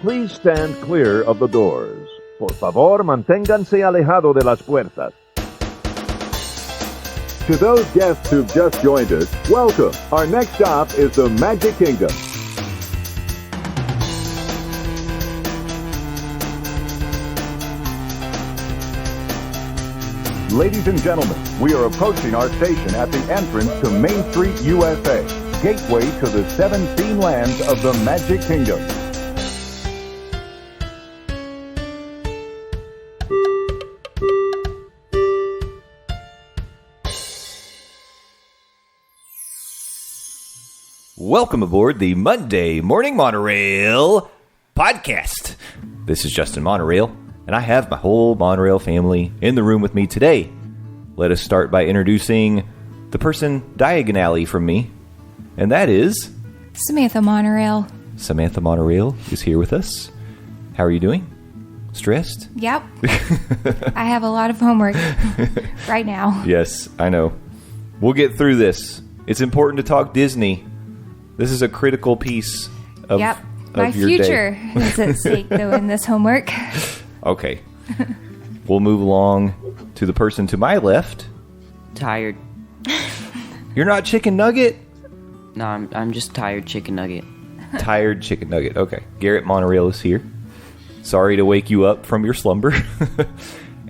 please stand clear of the doors. Por favor, manténganse alejado de las puertas. To those guests who've just joined us, welcome. Our next stop is the Magic Kingdom. Ladies and gentlemen, we are approaching our station at the entrance to Main Street, USA, gateway to the 7 theme lands of the Magic Kingdom. Welcome aboard the Monday Morning Monorail podcast. This is Justin Monorail, and I have my whole Monorail family in the room with me today. Let us start by introducing the person diagonally from me, and that is... Samantha Monorail. Samantha Monorail is here with us. How are you doing? Stressed? Yep. I have a lot of homework right now. Yes, I know. We'll get through this. It's important to talk Disney. This is a critical piece of, yep. of My your future day. is at stake, though, in this homework. Okay. We'll move along to the person to my left. Tired. You're not Chicken Nugget? No, I'm just tired chicken nugget. Tired Chicken Nugget. Okay. Garrett Monorail is here. Sorry to wake you up from your slumber.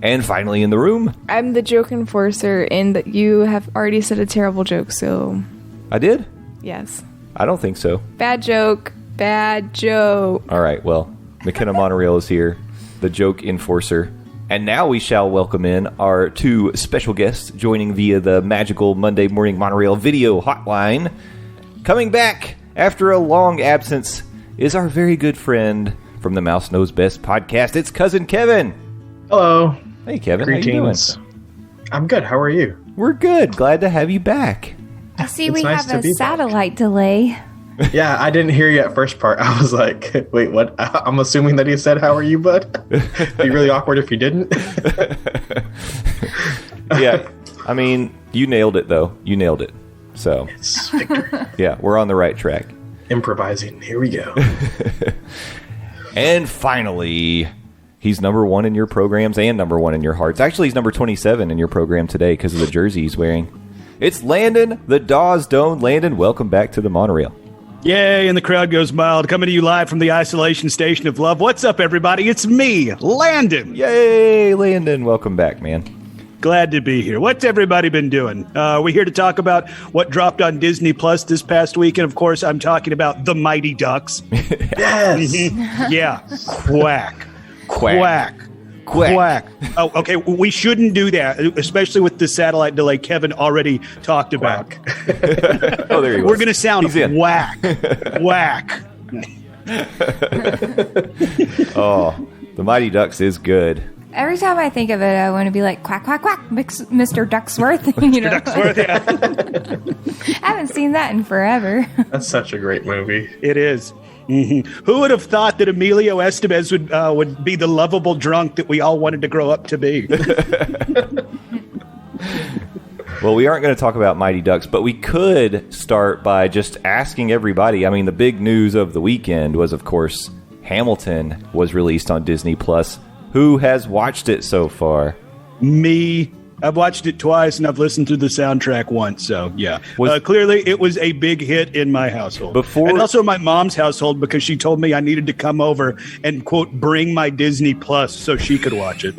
And finally in the room. I'm the joke enforcer, and you have already said a terrible joke, so... I did? Yes. I don't think so. Bad joke. Bad joke. All right, well, McKenna Monorail is here, the joke enforcer. And now we shall welcome in our two special guests joining via the magical Monday Morning Monorail video hotline. Coming back after a long absence is our very good friend from the Mouse Knows Best podcast. It's Cousin Kevin. Hello. Hey, Kevin. Greetings. How you doing? I'm good. How are you? We're good. Glad to have you back. I see It's we nice have to a be satellite delay. Yeah, I didn't hear you at first part. I was like, wait, what? I'm assuming that he said, how are you, bud? It'd be really awkward if you didn't. Yeah, I mean, you nailed it, though. You nailed it. So, It's victory. yeah, we're on the right track. Improvising. Here we go. And finally, he's number one in your programs and number one in your hearts. Actually, he's number 27 in your program today because of the jersey he's wearing. It's Landon, the Dawes Dome. Landon, welcome back to the Monorail. Yay, and the crowd goes mild. Coming to you live from the isolation station of love. What's up, everybody? It's me, Landon. Yay, Landon. Welcome back, man. Glad to be here. What's everybody been doing? We're here to talk about what dropped on Disney Plus this past week. And, of course, I'm talking about The Mighty Ducks. Yes. Yeah. Quack. Quack. Quack. Oh, okay. We shouldn't do that, especially with the satellite delay Kevin already talked about. Oh, there he We're was. going to sound He's in. whack. Whack. Oh, The Mighty Ducks is good. Every time I think of it, I want to be like, quack, quack, quack, Mr. Ducksworth. You know? Ducksworth, yeah. I haven't seen that in forever. That's such a great movie. It is. Mm-hmm. Who would have thought that Emilio Estevez would be the lovable drunk that we all wanted to grow up to be? Well, we aren't going to talk about Mighty Ducks, but we could start by just asking everybody. I mean, the big news of the weekend was, of course, Hamilton was released on Disney Plus. Who has watched it so far? Me. I've watched it twice, and I've listened to the soundtrack once, so yeah. Clearly, it was a big hit in my household. And also my mom's household, because she told me I needed to come over and, quote, bring my Disney Plus so she could watch it.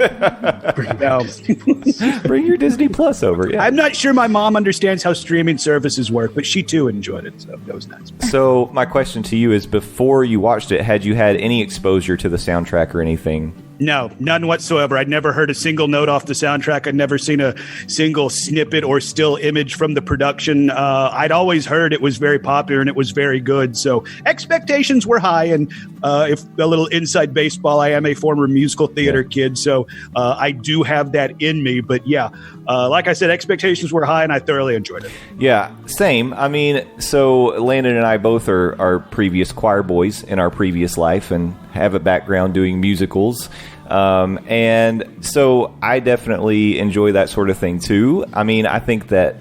Bring your Disney Plus over, yeah. I'm not sure my mom understands how streaming services work, but she, too, enjoyed it, so that was nice. So my question to you is, before you watched it, had you had any exposure to the soundtrack or anything? No, none whatsoever. I'd never heard a single note off the soundtrack. I'd never seen a single snippet or still image from the production. I'd always heard it was very popular and it was very good. So expectations were high. And if a little inside baseball, I am a former musical theater kid. So I do have that in me. But yeah, like I said, expectations were high and I thoroughly enjoyed it. Yeah, same. I mean, so Landon and I both are previous choir boys in our previous life and have a background doing musicals. And so I definitely enjoy that sort of thing too. I mean, I think that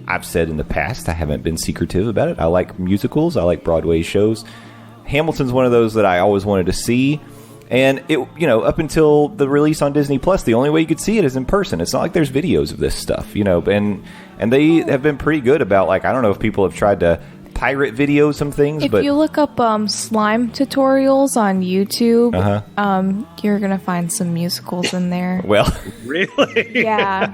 I've said in the past, I haven't been secretive about it. I like musicals. I like Broadway shows. Hamilton's one of those that I always wanted to see. And it, up until the release on Disney Plus, the only way you could see it is in person. It's not like there's videos of this stuff, and they have been pretty good about, like, I don't know if people have tried to pirate video some things, If you look up slime tutorials on YouTube, you're gonna find some musicals in there. Well, Really? Yeah.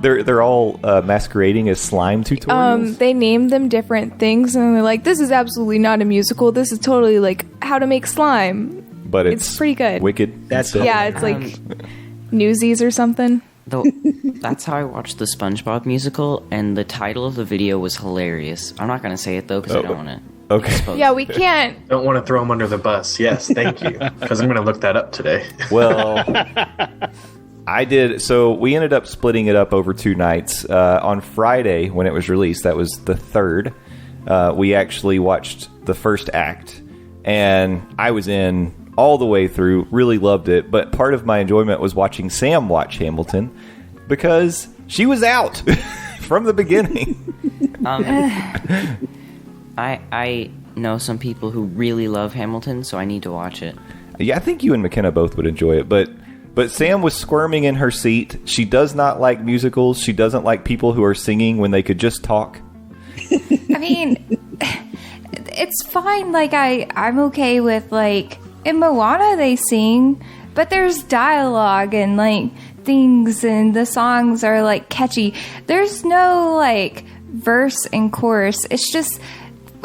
they're all masquerading as slime tutorials. They name them different things, and they're like, "This is absolutely not a musical. This is totally like how to make slime." But it's pretty good. Wicked. That's Yeah, it's like Newsies or something. Though that's how I watched the SpongeBob musical, and the title of the video was hilarious. I'm not gonna say it though because I don't want to. Okay. Yeah, we can't. Don't want to throw him under the bus. Yes, thank you. Because I'm going to look that up today. Well, I did. So we ended up splitting it up over 2 nights. On Friday, when it was released, that was the 3rd, we actually watched the first act. And I was in all the way through, really loved it. But part of my enjoyment was watching Sam watch Hamilton because she was out from the beginning. I know some people who really love Hamilton, so I need to watch it. Yeah, I think you and McKenna both would enjoy it, but Sam was squirming in her seat. She does not like musicals. She doesn't like people who are singing when they could just talk. I mean, it's fine. Like, I'm okay with, like, in Moana they sing, but there's dialogue and, like, things, and the songs are, like, catchy. There's no, like, verse and chorus. It's just,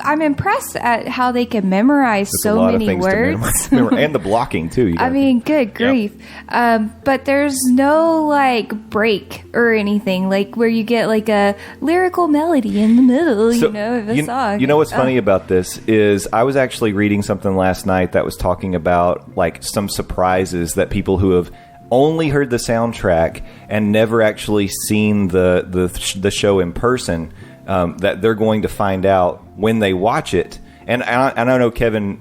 I'm impressed at how they can memorize There's so a lot many of things words. to memorize. And the blocking, too. I mean, good grief. But there's no, like, break or anything, like, where you get, like, a lyrical melody in the middle, So, of a song. You know what's funny about this is I was actually reading something last night that was talking about, like, some surprises that people who have only heard the soundtrack and never actually seen the show in person, that they're going to find out when they watch it. And I know Kevin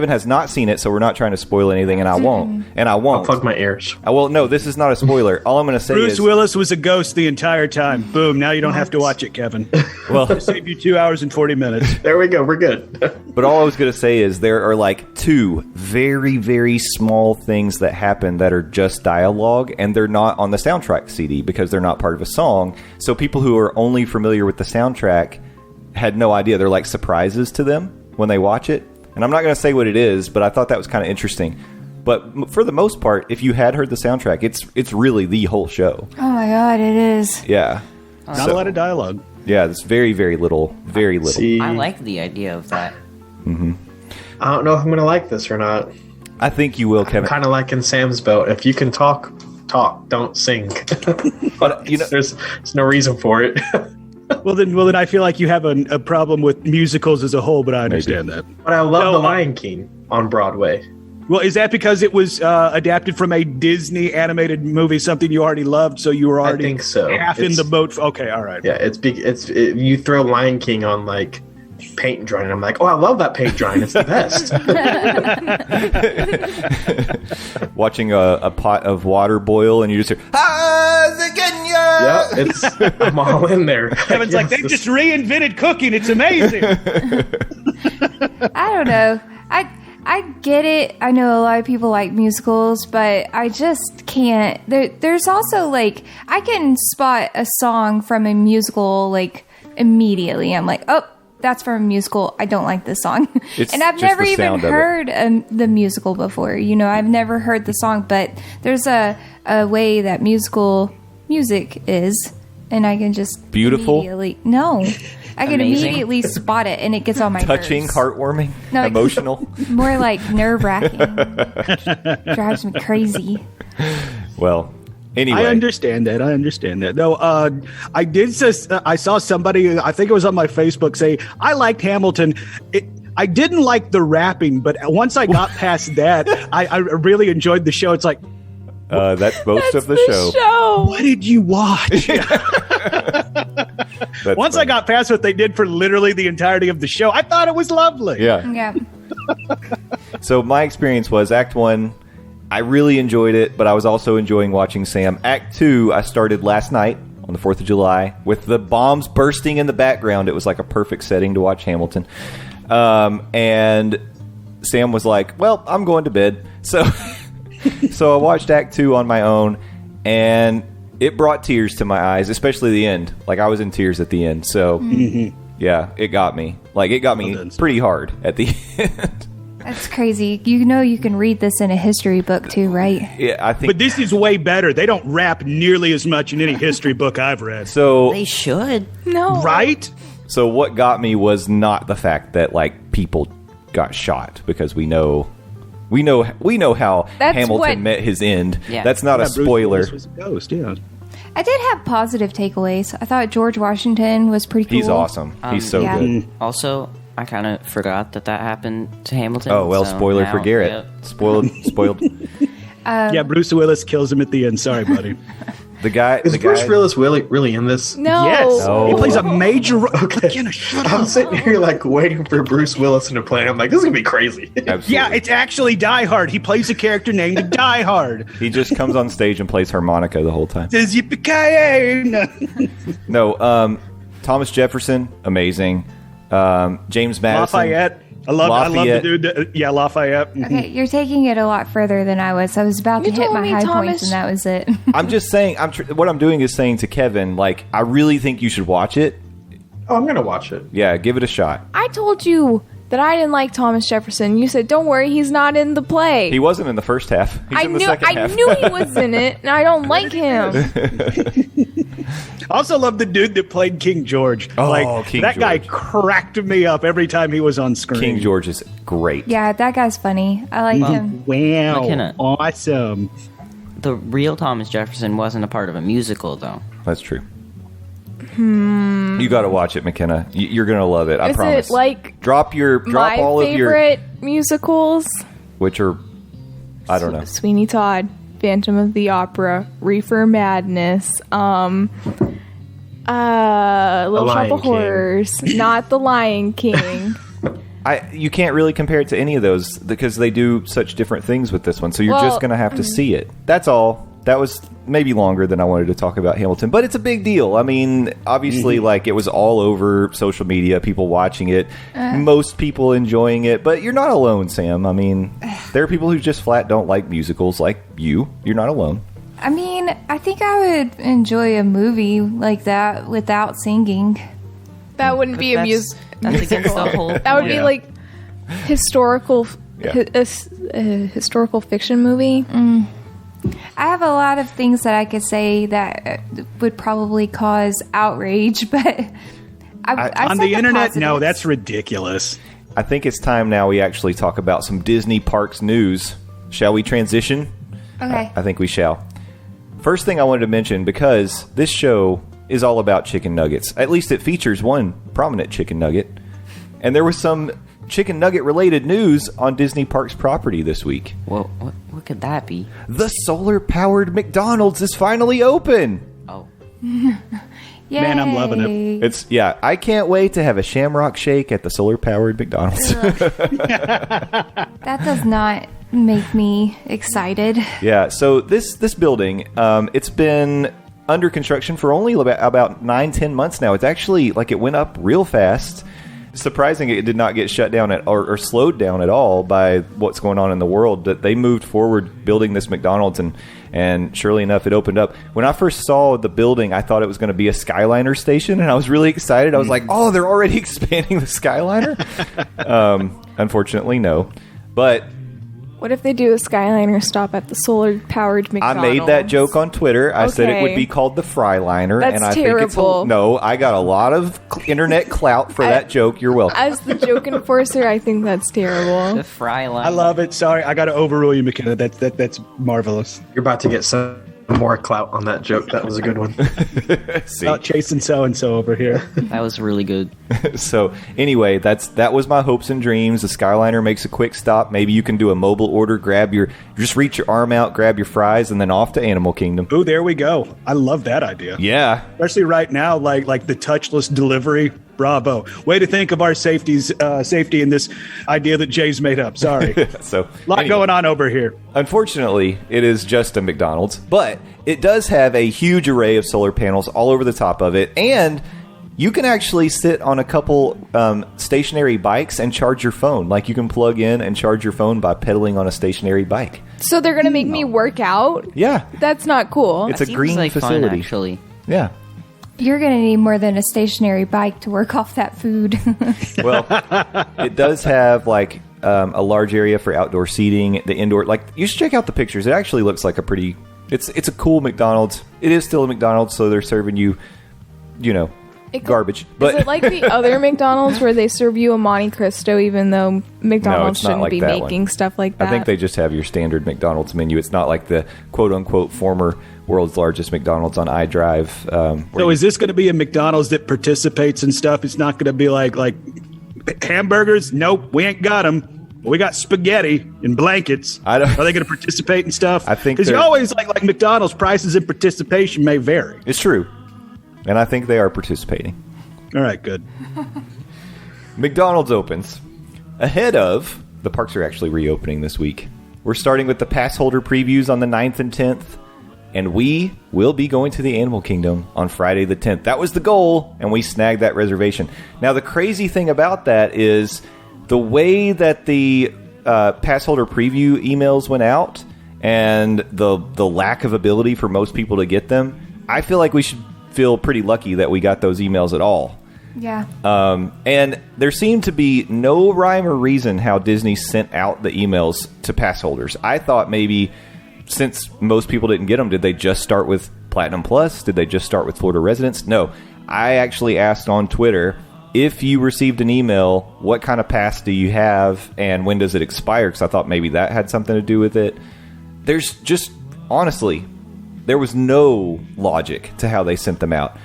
has not seen it, so we're not trying to spoil anything, and I won't. I'll plug my ears. Well, no, this is not a spoiler. All I'm going to say Bruce is Willis was a ghost the entire time. Boom. Now you don't have to watch it, Kevin. well, Save you 2 hours and 40 minutes. There we go. We're good. but all I was going to say is there are like 2 very, very small things that happen that are just dialogue, and they're not on the soundtrack CD because they're not part of a song. So people who are only familiar with the soundtrack had no idea. They're like surprises to them when they watch it. And I'm not going to say what it is, but I thought that was kind of interesting. But for the most part, if you had heard the soundtrack, it's really the whole show. Oh my god, it is. Yeah. Not a lot of dialogue. Yeah, it's very, very little. Very little. See, I like the idea of that. I don't know if I'm going to like this or not. I think you will, Kevin. Kind of like in Sam's boat. If you can talk, don't sing. But, there's no reason for it. Well, then I feel like you have a problem with musicals as a whole, but I understand that. But I love No, The Lion King on Broadway. Well, is that because it was adapted from a Disney animated movie, something you already loved, so you were already think so. half in the boat? Okay, all right. Yeah, you throw Lion King on like paint drying, and I'm like, oh, I love that paint drying. It's the best. watching a pot of water boil, and you just hear, Yeah, I'm all in there. Kevin's like, they've just reinvented cooking. It's amazing. I don't know. I get it. I know a lot of people like musicals, but I just can't. There's also, like, I can spot a song from a musical, like, immediately. I'm like, oh, that's from a musical. I don't like this song. And I've just never the even sound of it. heard the musical before. I've never heard the song, but there's a way that music is, and I can just Beautiful? No. I can Amazing. immediately spot it, and it gets on my touching, nerves. heartwarming, No, like- emotional. More like nerve-wracking. Drives me crazy. Well, anyway. I understand that. No, I saw somebody, I think it was on my Facebook, say, I liked Hamilton. I didn't like the rapping, but once I got past that, I really enjoyed the show. It's like, That's most of the show. what did you watch? That's Once funny. I got past what they did for literally the entirety of the show, I thought it was lovely. Yeah. Yeah. So my experience was Act 1, I really enjoyed it, but I was also enjoying watching Sam. Act 2, I started last night on the 4th of July with the bombs bursting in the background. It was like a perfect setting to watch Hamilton. And Sam was like, well, I'm going to bed. So I watched Act 2 on my own, and it brought tears to my eyes, especially the end. Like, I was in tears at the end. So, yeah, it got me. Like, it got me pretty hard at the end. That's crazy. You know you can read this in a history book too, right? Yeah, I think. But this is way better. They don't rap nearly as much in any history book I've read. So They should. No. Right? So what got me was not the fact that like people got shot, because we know how That's Hamilton what- met his end. Yeah. That's not a Bruce spoiler. Willis was a ghost, yeah. I did have positive takeaways. I thought George Washington was pretty cool. He's awesome. He's so yeah. good. Also, I kind of forgot that happened to Hamilton. Oh well, so spoiler now- for Garrett. Yep. Spoiled. Yeah, Bruce Willis kills him at the end. Sorry, buddy. The guy. Is the Bruce guy, Willis really in this? No. Yes. No. He plays a major role. Okay. McKenna, shut I'm up. sitting here like waiting for Bruce Willis to play. I'm like, this is gonna be crazy. Absolutely. Yeah, it's actually Die Hard. He plays a character named Die Hard. He just comes on stage and plays harmonica the whole time. Says yippee-ki-yay. No, Thomas Jefferson, amazing. James Madison. Lafayette. I love Lafayette. the dude. Yeah, Lafayette. Mhm. Okay, you're taking it a lot further than I was. I was about to You hit told my me high Thomas- points, and that was it. I'm just saying. What I'm doing is saying to Kevin, like, I really think you should watch it. Oh, I'm gonna watch it. Yeah, give it a shot. I told you that I didn't like Thomas Jefferson. You said, "Don't worry, he's not in the play." He wasn't in the first half. He's in the second I half. knew he was in it, and I don't like him. I also love the dude that played King George. Oh, King that guy George. cracked me up every time he was on screen. King George is great. Yeah, that guy's funny. I like him. Wow. McKenna. Awesome. The real Thomas Jefferson wasn't a part of a musical, though. That's true. You got to watch it, McKenna. You're gonna love it. I Is promise. it like drop my all of your, favorite musicals? which are, I don't know. Sweeney Todd, Phantom of the Opera, Reefer Madness, Little Lion Shop of King. Horrors, not The Lion King. You can't really compare it to any of those because they do such different things with this one. So you're Well, just gonna have to see it. That's all. That was maybe longer than I wanted to talk about Hamilton, but it's a big deal. I mean, obviously, like, it was all over social media, people watching it, most people enjoying it, but you're not alone, Sam. I mean, there are people who just flat don't like musicals like you. You're not alone. I mean, I think I would enjoy a movie like that without singing. That wouldn't be a That's against the whole. That would be Yeah. like historical, Yeah. historical fiction movie. I have a lot of things that I could say that would probably cause outrage, but I On said the internet? positives. No, that's ridiculous. I think it's time now we actually talk about some Disney Parks news. Shall we transition? Okay. I think we shall. First thing I wanted to mention, because this show is all about chicken nuggets. At least it features one prominent chicken nugget. And there was some chicken nugget related news on Disney Parks property this week. Well, what could that be? The solar powered McDonald's is finally open. Oh, Yay. Man, I'm loving it. I can't wait to have a Shamrock Shake at the solar powered McDonald's. That does not make me excited. Yeah, so this building, it's been under construction for only about 9-10 months now. It's actually, like, it went up real fast. Surprising it did not get shut down or slowed down at all by what's going on in the world. That they moved forward building this McDonald's, and surely enough, it opened up. When I first saw the building, I thought it was going to be a Skyliner station, and I was really excited. I was like, oh, they're already expanding the Skyliner? Unfortunately, no. But What if they do a Skyliner stop at the solar-powered I McDonald's? made that joke on Twitter. I said it would Okay. be called the Fryliner. That's and I terrible. think it's no, I got a lot of internet clout for that joke. You're welcome. As the joke enforcer, I think that's terrible. the fry line. I love it. Sorry, I got to overrule you, McKenna. That's marvelous. You're about to get some more clout on that joke. That was a good one. See? About chasing so and so over here. That was really good. So anyway, that was my hopes and dreams. The Skyliner makes a quick stop. Maybe you can do a mobile order, just reach your arm out, grab your fries, and then off to Animal Kingdom. Ooh, there we go. I love that idea. Yeah. Especially right now, like the touchless delivery. Bravo. Way to think of our safety in this idea that Jay's made up. Sorry. So Lot anyway, going on over here. Unfortunately, it is just a McDonald's, but it does have a huge array of solar panels all over the top of it, and You can actually sit on a couple stationary bikes and charge your phone. Like, you can plug in and charge your phone by pedaling on a stationary bike. So they're going to make me work out? Yeah. That's not cool. It's That a green seems like facility. fun, actually. Yeah. You're going to need more than a stationary bike to work off that food. Well, it does have, like, a large area for outdoor seating. The indoor, like, you should check out the pictures. It actually looks like a pretty... It's a cool McDonald's. It is still a McDonald's, so they're serving you, garbage. But Is it like the other McDonald's where they serve you a Monte Cristo even though McDonald's not shouldn't like be that making one. stuff like that? I think they just have your standard McDonald's menu. It's not like the quote-unquote former world's largest McDonald's on iDrive. So is this going to be a McDonald's that participates in stuff? It's not going to be like hamburgers? Nope, we ain't got them. We got spaghetti and blankets. I don't- Are they going to participate in stuff? I think because you they're- always like McDonald's prices and participation may vary. It's true. And I think they are participating. All right, good. McDonald's opens. Ahead of... The parks are actually reopening this week. We're starting with the pass holder previews on the 9th and 10th. And we will be going to the Animal Kingdom on Friday the 10th. That was the goal, and we snagged that reservation. Now, the crazy thing about that is the way that the pass holder preview emails went out and the lack of ability for most people to get them, I feel like we should feel pretty lucky that we got those emails at all. Yeah. And there seemed to be no rhyme or reason how Disney sent out the emails to pass holders. I thought maybe... Since most people didn't get them, did they just start with Platinum Plus? Did they just start with Florida residents? No. I actually asked on Twitter, if you received an email, what kind of pass do you have and when does it expire? Because I thought maybe that had something to do with it. There's just, honestly, there was no logic to how they sent them out.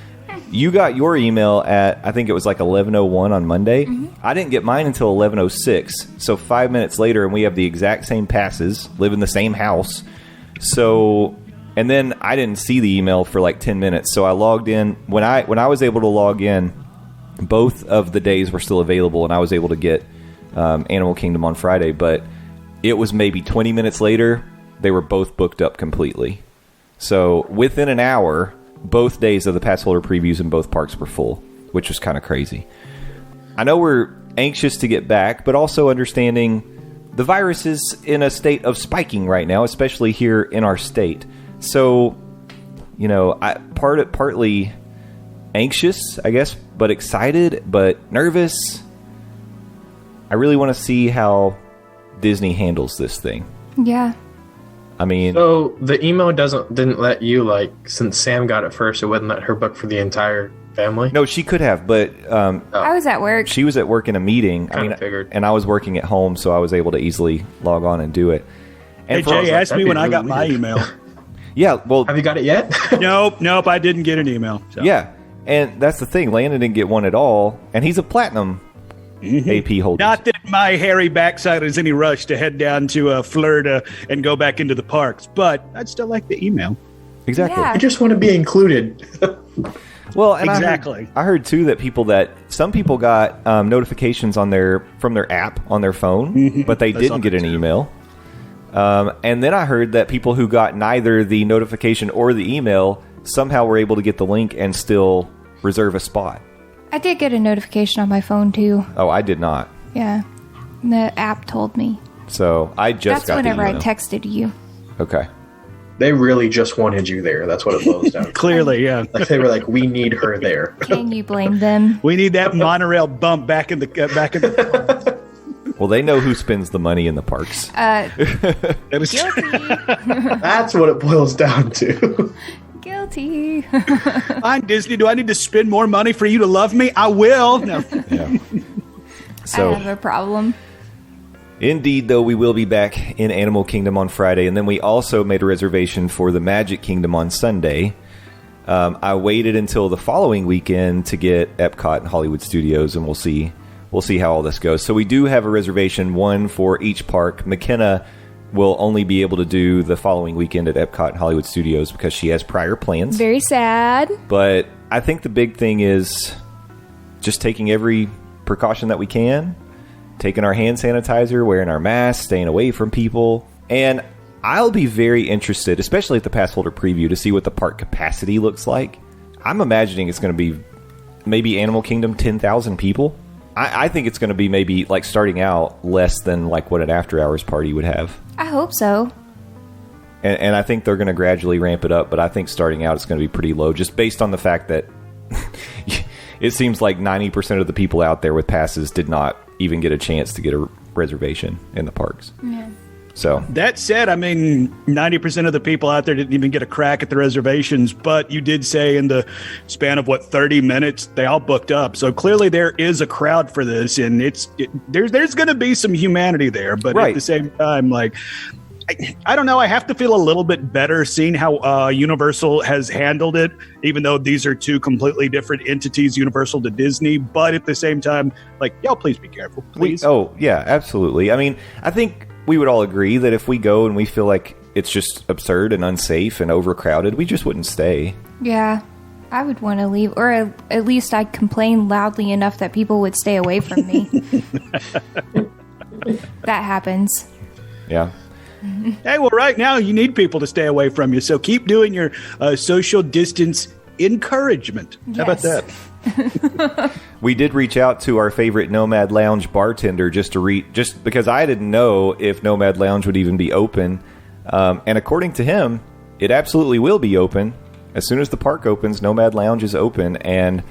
You got your email at, I think it was like 11:01 on Monday. I didn't get mine until 11:06. So 5 minutes later, and we have the exact same passes, live in the same house. So, and then I didn't see the email for like 10 minutes. So I logged in. When I was able to log in, both of the days were still available, and I was able to get Animal Kingdom on Friday. But it was maybe 20 minutes later, they were both booked up completely. So within an hour, both days of the pass holder previews in both parks were full, which was kind of crazy. I know we're anxious to get back, but also understanding the virus is in a state of spiking right now, especially here in our state. So, partly anxious, I guess, but excited, but nervous. I really want to see how Disney handles this thing. Yeah. I mean... So the email didn't let you, since Sam got it first, it wouldn't let her book for the entire family? No, she could have, but... I was at work. She was at work in a meeting. Kinda figured. And I was working at home, so I was able to easily log on and do it. And Hey, Jay, ask me that'd when be I got really my weird. email. Yeah, well... Have you got it yet? Nope, I didn't get an email. So. Yeah, and that's the thing. Landon didn't get one at all, and he's a platinum AP holder. Not that my hairy backside is any rush to head down to Florida and go back into the parks, but I'd still like the email. Exactly. Yeah. I just want to be included. Well, and Exactly. I heard too that some people got notifications from their app on their phone, but they I saw didn't get that an too. email. And then I heard that people who got neither the notification or the email somehow were able to get the link and still reserve a spot. I did get a notification on my phone, too. Oh, I did not. Yeah. The app told me. So I just That's got whenever the I email. texted you. Okay. They really just wanted you there. That's what it boils down to. Clearly, yeah. They were like, we need her there. Can you blame them? We need that monorail bump back in the. Well, they know who spends the money in the parks. It was That's what it boils down to. Guilty. fine, Disney. Do I need to spend more money for you to love me? I will. No. Yeah. So I have a problem. indeed, though, we will be back in Animal Kingdom on Friday, and then we also made a reservation for the Magic Kingdom on Sunday. I waited until the following weekend to get Epcot and Hollywood Studios, and we'll see how all this goes. So we do have a reservation, one for each park. McKenna will only be able to do the following weekend at Epcot and Hollywood Studios because she has prior plans. Very sad. But I think the big thing is just taking every precaution that we can, taking our hand sanitizer, wearing our masks, staying away from people. And I'll be very interested, especially at the pass holder preview, to see what the park capacity looks like. I'm imagining it's going to be maybe Animal Kingdom 10,000 people. I think it's going to be maybe like starting out less than like what an after hours party would have. I hope so. And I think they're going to gradually ramp it up, but I think starting out it's going to be pretty low just based on the fact that it seems like 90% of the people out there with passes did not even get a chance to get a reservation in the parks. Yeah. So That said, I mean, 90% of the people out there didn't even get a crack at the reservations, but you did say in the span of 30 minutes, they all booked up. So clearly there is a crowd for this, and there's going to be some humanity there, but Right. at the same time, like, I don't know. I have to feel a little bit better seeing how Universal has handled it, even though these are two completely different entities, Universal to Disney. But at the same time, like, y'all, please be careful, please. Yeah, absolutely. I mean, I think we would all agree that if we go and we feel like it's just absurd and unsafe and overcrowded, we just wouldn't stay. Yeah. I would want to leave, or at least I'd complain loudly enough that people would stay away from me. That happens. Yeah. Hey, well, right now you need people to stay away from you, so keep doing your social distance encouragement. How about Yes. that? We did reach out to our favorite Nomad Lounge bartender just because I didn't know if Nomad Lounge would even be open. And according to him, it absolutely will be open. As soon as the park opens, Nomad Lounge is open. And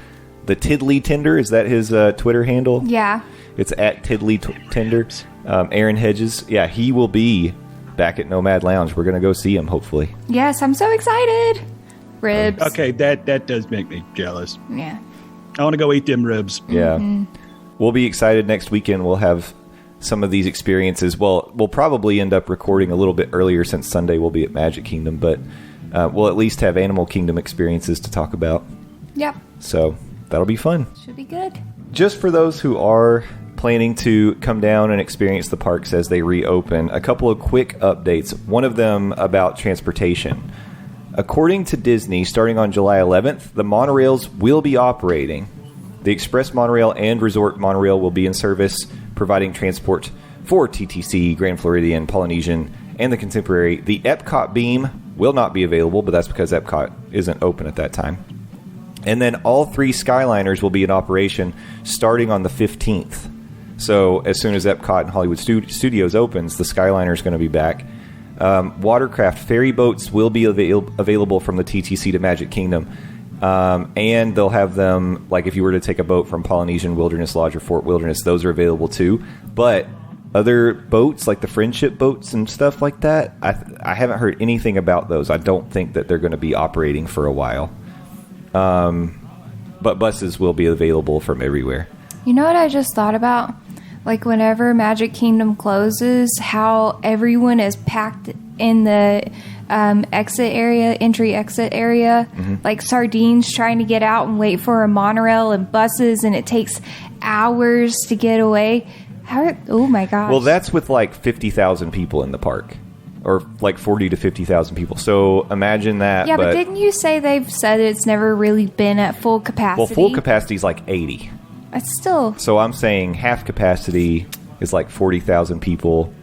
the Tiddly Tender, is that his Twitter handle? Yeah. It's at Tiddly Tender. Aaron Hedges, yeah, he will be back at Nomad Lounge. We're going to go see him, hopefully. Yes, I'm so excited. Ribs. Okay, that does make me jealous. Yeah. I want to go eat them ribs. Yeah. We'll be excited next weekend. We'll have some of these experiences. Well, we'll probably end up recording a little bit earlier since Sunday we'll be at Magic Kingdom, but we'll at least have Animal Kingdom experiences to talk about. Yep. So that'll be fun. Should be good. Just for those who are planning to come down and experience the parks as they reopen, a couple of quick updates. One of them about transportation. According to Disney, starting on July 11th, the monorails will be operating. The Express Monorail and Resort Monorail will be in service, providing transport for TTC, Grand Floridian, Polynesian, and the Contemporary. The Epcot Beam will not be available, but that's because Epcot isn't open at that time. And then all three Skyliners will be in operation starting on the 15th. So as soon as Epcot and Hollywood Studios opens, the Skyliner is going to be back. Watercraft ferry boats will be available from the TTC to Magic Kingdom. And they'll have them, like if you were to take a boat from Polynesian, Wilderness Lodge, or Fort Wilderness, those are available too. But other boats, like the Friendship boats and stuff like that, I haven't heard anything about those. I don't think that they're going to be operating for a while. But buses will be available from everywhere. You know what I just thought about? Like whenever Magic Kingdom closes, how everyone is packed in the entry-exit area, like sardines trying to get out and wait for a monorail and buses, and it takes hours to get away. Oh my gosh. Well, that's with like 50,000 people in the park. Or like 40 to 50,000 people. So imagine that. Yeah, but didn't you say they've said it's never really been at full capacity? Well, full capacity is like 80. It's still... So I'm saying half capacity is like 40,000 people.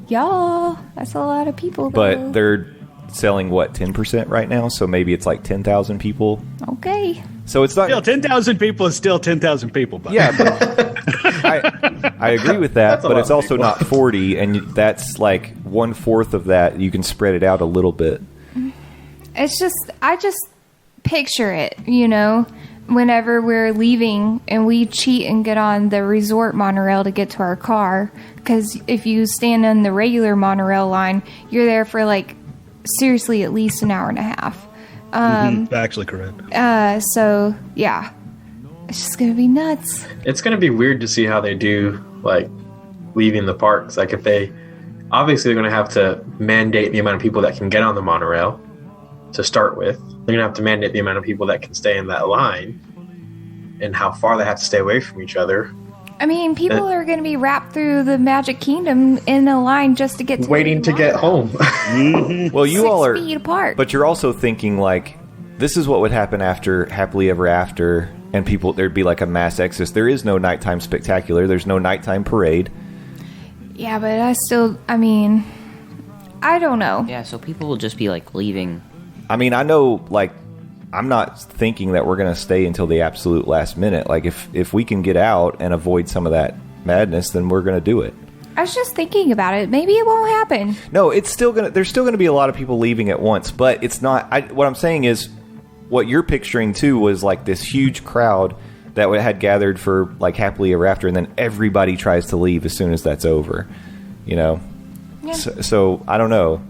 Y'all, that's a lot of people. But they're selling, what, 10% right now? So maybe it's like 10,000 people. Okay. So it's not... Still, 10,000 people is still 10,000 people. But. Yeah, but I agree with that, but it's also not 40, and that's like 1/4 of that. You can spread it out a little bit. It's just, I just picture it, you know, whenever we're leaving and we cheat and get on the resort monorail to get to our car. Because if you stand in the regular monorail line, you're there for like, seriously, at least an hour and a half. Actually correct. So, yeah. It's just going to be nuts. It's going to be weird to see how they do, like, leaving the parks. Like, if they... Obviously, they're going to have to mandate the amount of people that can get on the monorail to start with. They're going to have to mandate the amount of people that can stay in that line and how far they have to stay away from each other. I mean, people are going to be wrapped through the Magic Kingdom in a line just to get to waiting to get home. Well, you 6 all are... feet apart. But you're also thinking, like, this is what would happen after Happily Ever After, and people, there'd be like a mass exodus. There is no nighttime spectacular. There's no nighttime parade. Yeah, but I mean, I don't know. Yeah, so people will just be like leaving. I mean, I know, like, I'm not thinking that we're going to stay until the absolute last minute. Like, if we can get out and avoid some of that madness, then we're going to do it. I was just thinking about it. Maybe it won't happen. No, it's still going to. There's still going to be a lot of people leaving at once, but it's not. What I'm saying is, what you're picturing too was like this huge crowd that had gathered for like happily ever after, and then everybody tries to leave as soon as that's over. You know. Yeah. So I don't know.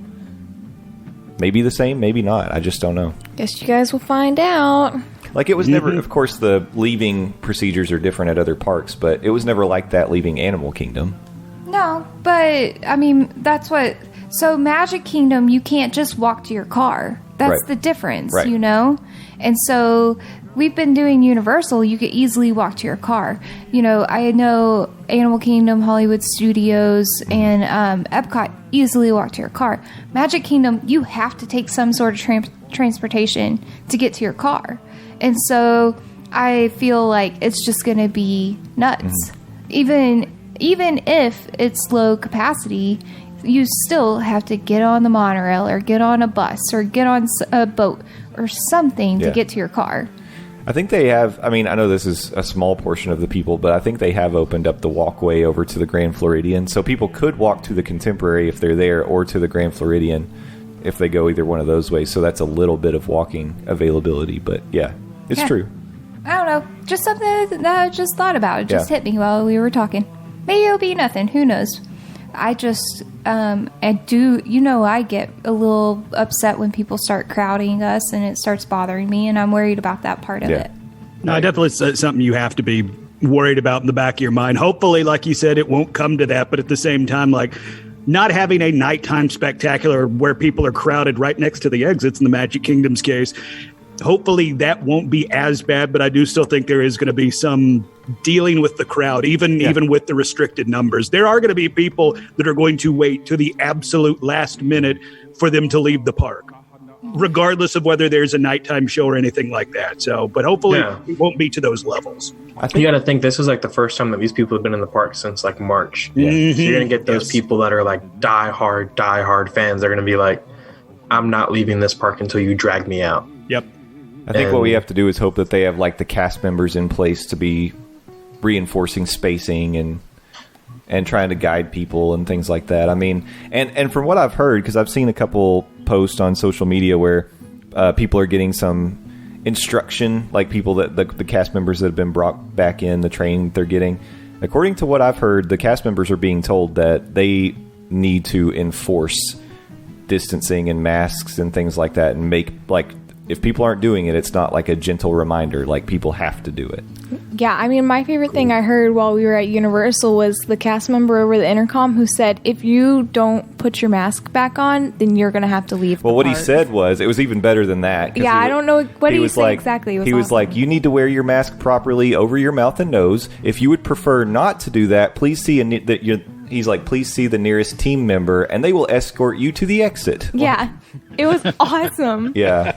Maybe the same, maybe not. I just don't know. Guess you guys will find out. Like, it was never, of course, the leaving procedures are different at other parks, but it was never like that leaving Animal Kingdom. No, but, I mean, that's what... So, Magic Kingdom, you can't just walk to your car. That's Right. the difference, Right. you know? And so, we've been doing Universal, you could easily walk to your car. You know, I know Animal Kingdom, Hollywood Studios, and Epcot easily walk to your car. Magic Kingdom, you have to take some sort of transportation to get to your car. And so, I feel like it's just going to be nuts. Even if it's low capacity, you still have to get on the monorail or get on a bus or get on a boat or something to get to your car. I think they have, I mean, I know this is a small portion of the people, but I think they have opened up the walkway over to the Grand Floridian. So people could walk to the Contemporary if they're there, or to the Grand Floridian if they go either one of those ways. So that's a little bit of walking availability. But yeah, it's true. I don't know. Just something that I just thought about. It just hit me while we were talking. Maybe it'll be nothing. Who knows? I just, I get a little upset when people start crowding us, and it starts bothering me, and I'm worried about that part of it. No, definitely it's something you have to be worried about in the back of your mind. Hopefully, like you said, it won't come to that, but at the same time, like, not having a nighttime spectacular where people are crowded right next to the exits in the Magic Kingdom's case, hopefully that won't be as bad, but I do still think there is going to be some dealing with the crowd, even with the restricted numbers. There are going to be people that are going to wait to the absolute last minute for them to leave the park, regardless of whether there's a nighttime show or anything like that. So, but hopefully it won't be to those levels. You got to think this is like the first time that these people have been in the park since like March. So you're going to get those people that are like die-hard fans. They're going to be like, I'm not leaving this park until you drag me out. Yep. I think what we have to do is hope that they have like the cast members in place to be reinforcing spacing and trying to guide people and things like that. I mean, and from what I've heard, because I've seen a couple posts on social media where people are getting some instruction, like people that the cast members that have been brought back in, the training they're getting. According to what I've heard, the cast members are being told that they need to enforce distancing and masks and things like that, and make like, if people aren't doing it, it's not like a gentle reminder. Like, people have to do it. Yeah, I mean, my favorite thing I heard while we were at Universal was the cast member over the intercom who said, if you don't put your mask back on, then you're going to have to leave. Well, what park. he said was, it was even better than that. Yeah, I don't know what he was said like, exactly. He was awesome. like, you need to wear your mask properly over your mouth and nose. If you would prefer not to do that, please see He's like, please see the nearest team member, and they will escort you to the exit. Yeah, it was awesome. Yeah.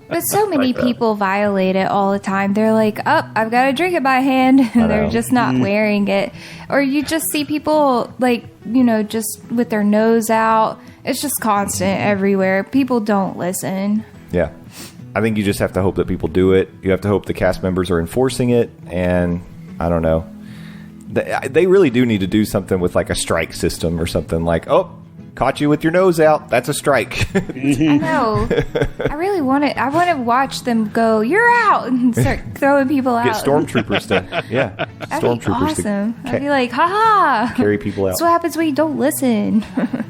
But so many people violate it all the time. They're like, I've got to drink it by hand. And they're just not wearing it. Or you just see people, like, just with their nose out. It's just constant everywhere. People don't listen. Yeah. I think you just have to hope that people do it. You have to hope the cast members are enforcing it. And I don't know. They really do need to do something with like a strike system or something, like, caught you with your nose out. That's a strike. I know. I really want it. I want to watch them go, you're out, and start throwing people out. Get stormtroopers to, That'd be awesome. I'd be like, ha-ha. Carry people out. That's what happens when you don't listen.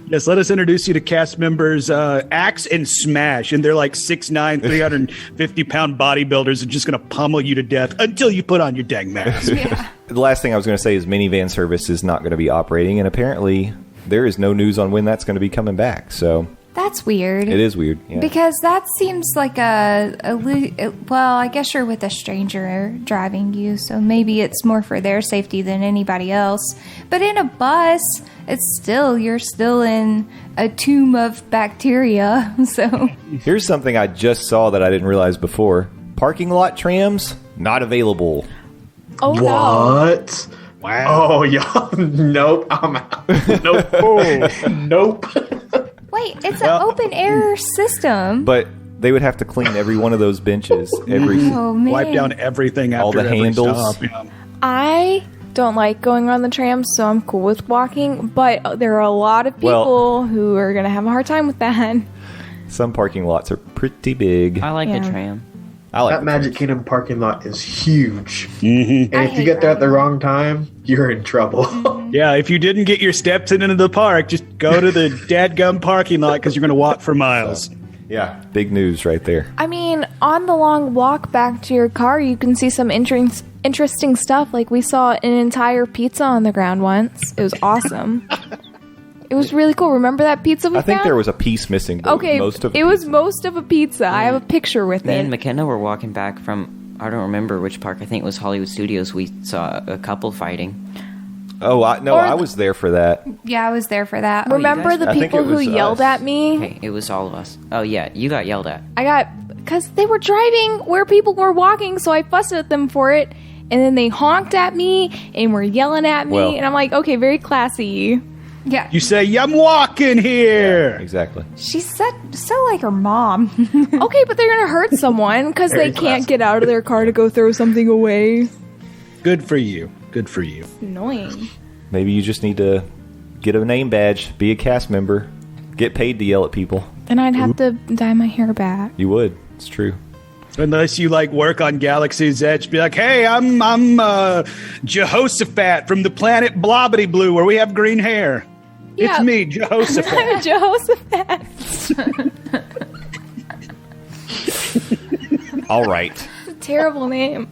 Yes, let us introduce you to cast members Axe and Smash, and they're like 6'9", 350-pound bodybuilders and just going to pummel you to death until you put on your dang mask. Yeah. The last thing I was going to say is minivan service is not going to be operating, and apparently there is no news on when that's going to be coming back. So That's weird. it is weird. Yeah. Because that seems like well, I guess you're with a stranger driving you, so maybe it's more for their safety than anybody else. But in a bus, you're still in a tomb of bacteria. So Here's something I just saw that I didn't realize before. Parking lot trams, not available. Oh, no. What? Wow. Oh, y'all. Nope. I'm out. Nope. Nope. wait, it's an open air system. But They would have to clean every one of those benches. Oh man. Wipe down everything after All the every handles. stop, yeah. I don't like going on the tram, so I'm cool with walking. But there are a lot of people Well- who are going to have a hard time with that. Some parking lots are pretty big. I like Yeah. the tram. I like That Magic Kingdom parking lot is huge. Mm-hmm. And if you get there at the wrong time, you're in trouble. Yeah, if you didn't get your steps into the park, just go to the dadgum parking lot because you're going to walk for miles. Yeah, big news right there. I mean, on the long walk back to your car, you can see some interesting stuff. Like, we saw an entire pizza on the ground once. It was awesome. It was really cool. Remember that pizza we I think found? there was a piece missing. But Okay, most of it was most of a pizza. I have a picture with Me it. and McKenna were walking back from, I don't remember which park. I think it was Hollywood Studios. We saw a couple fighting. Oh, Or I was there for that. Yeah, I was there for that. Remember guys- the I think people it who was yelled us. at me? Hey, it was all of us. Oh, yeah, you got yelled at. I got, because they were driving where people were walking, so I fussed at them for it. And then they honked at me and were yelling at me. Well- And I'm like, okay, very classy. Yeah. You say, I'm walking here. Exactly. She said so like her mom. Okay, but they're going to hurt someone because they Very can't classy. get out of their car to go throw something away. Good for you. Good for you. Annoying. Maybe you just need to get a name badge, be a cast member, get paid to yell at people. Then I'd have to dye my hair back. You would. It's true. Unless you like work on Galaxy's Edge, be like, hey, I'm Jehoshaphat from the planet Blobbity Blue where we have green hair. Yeah. It's me, Jehoshaphat. I'm Jehoshaphat. All right. Terrible name.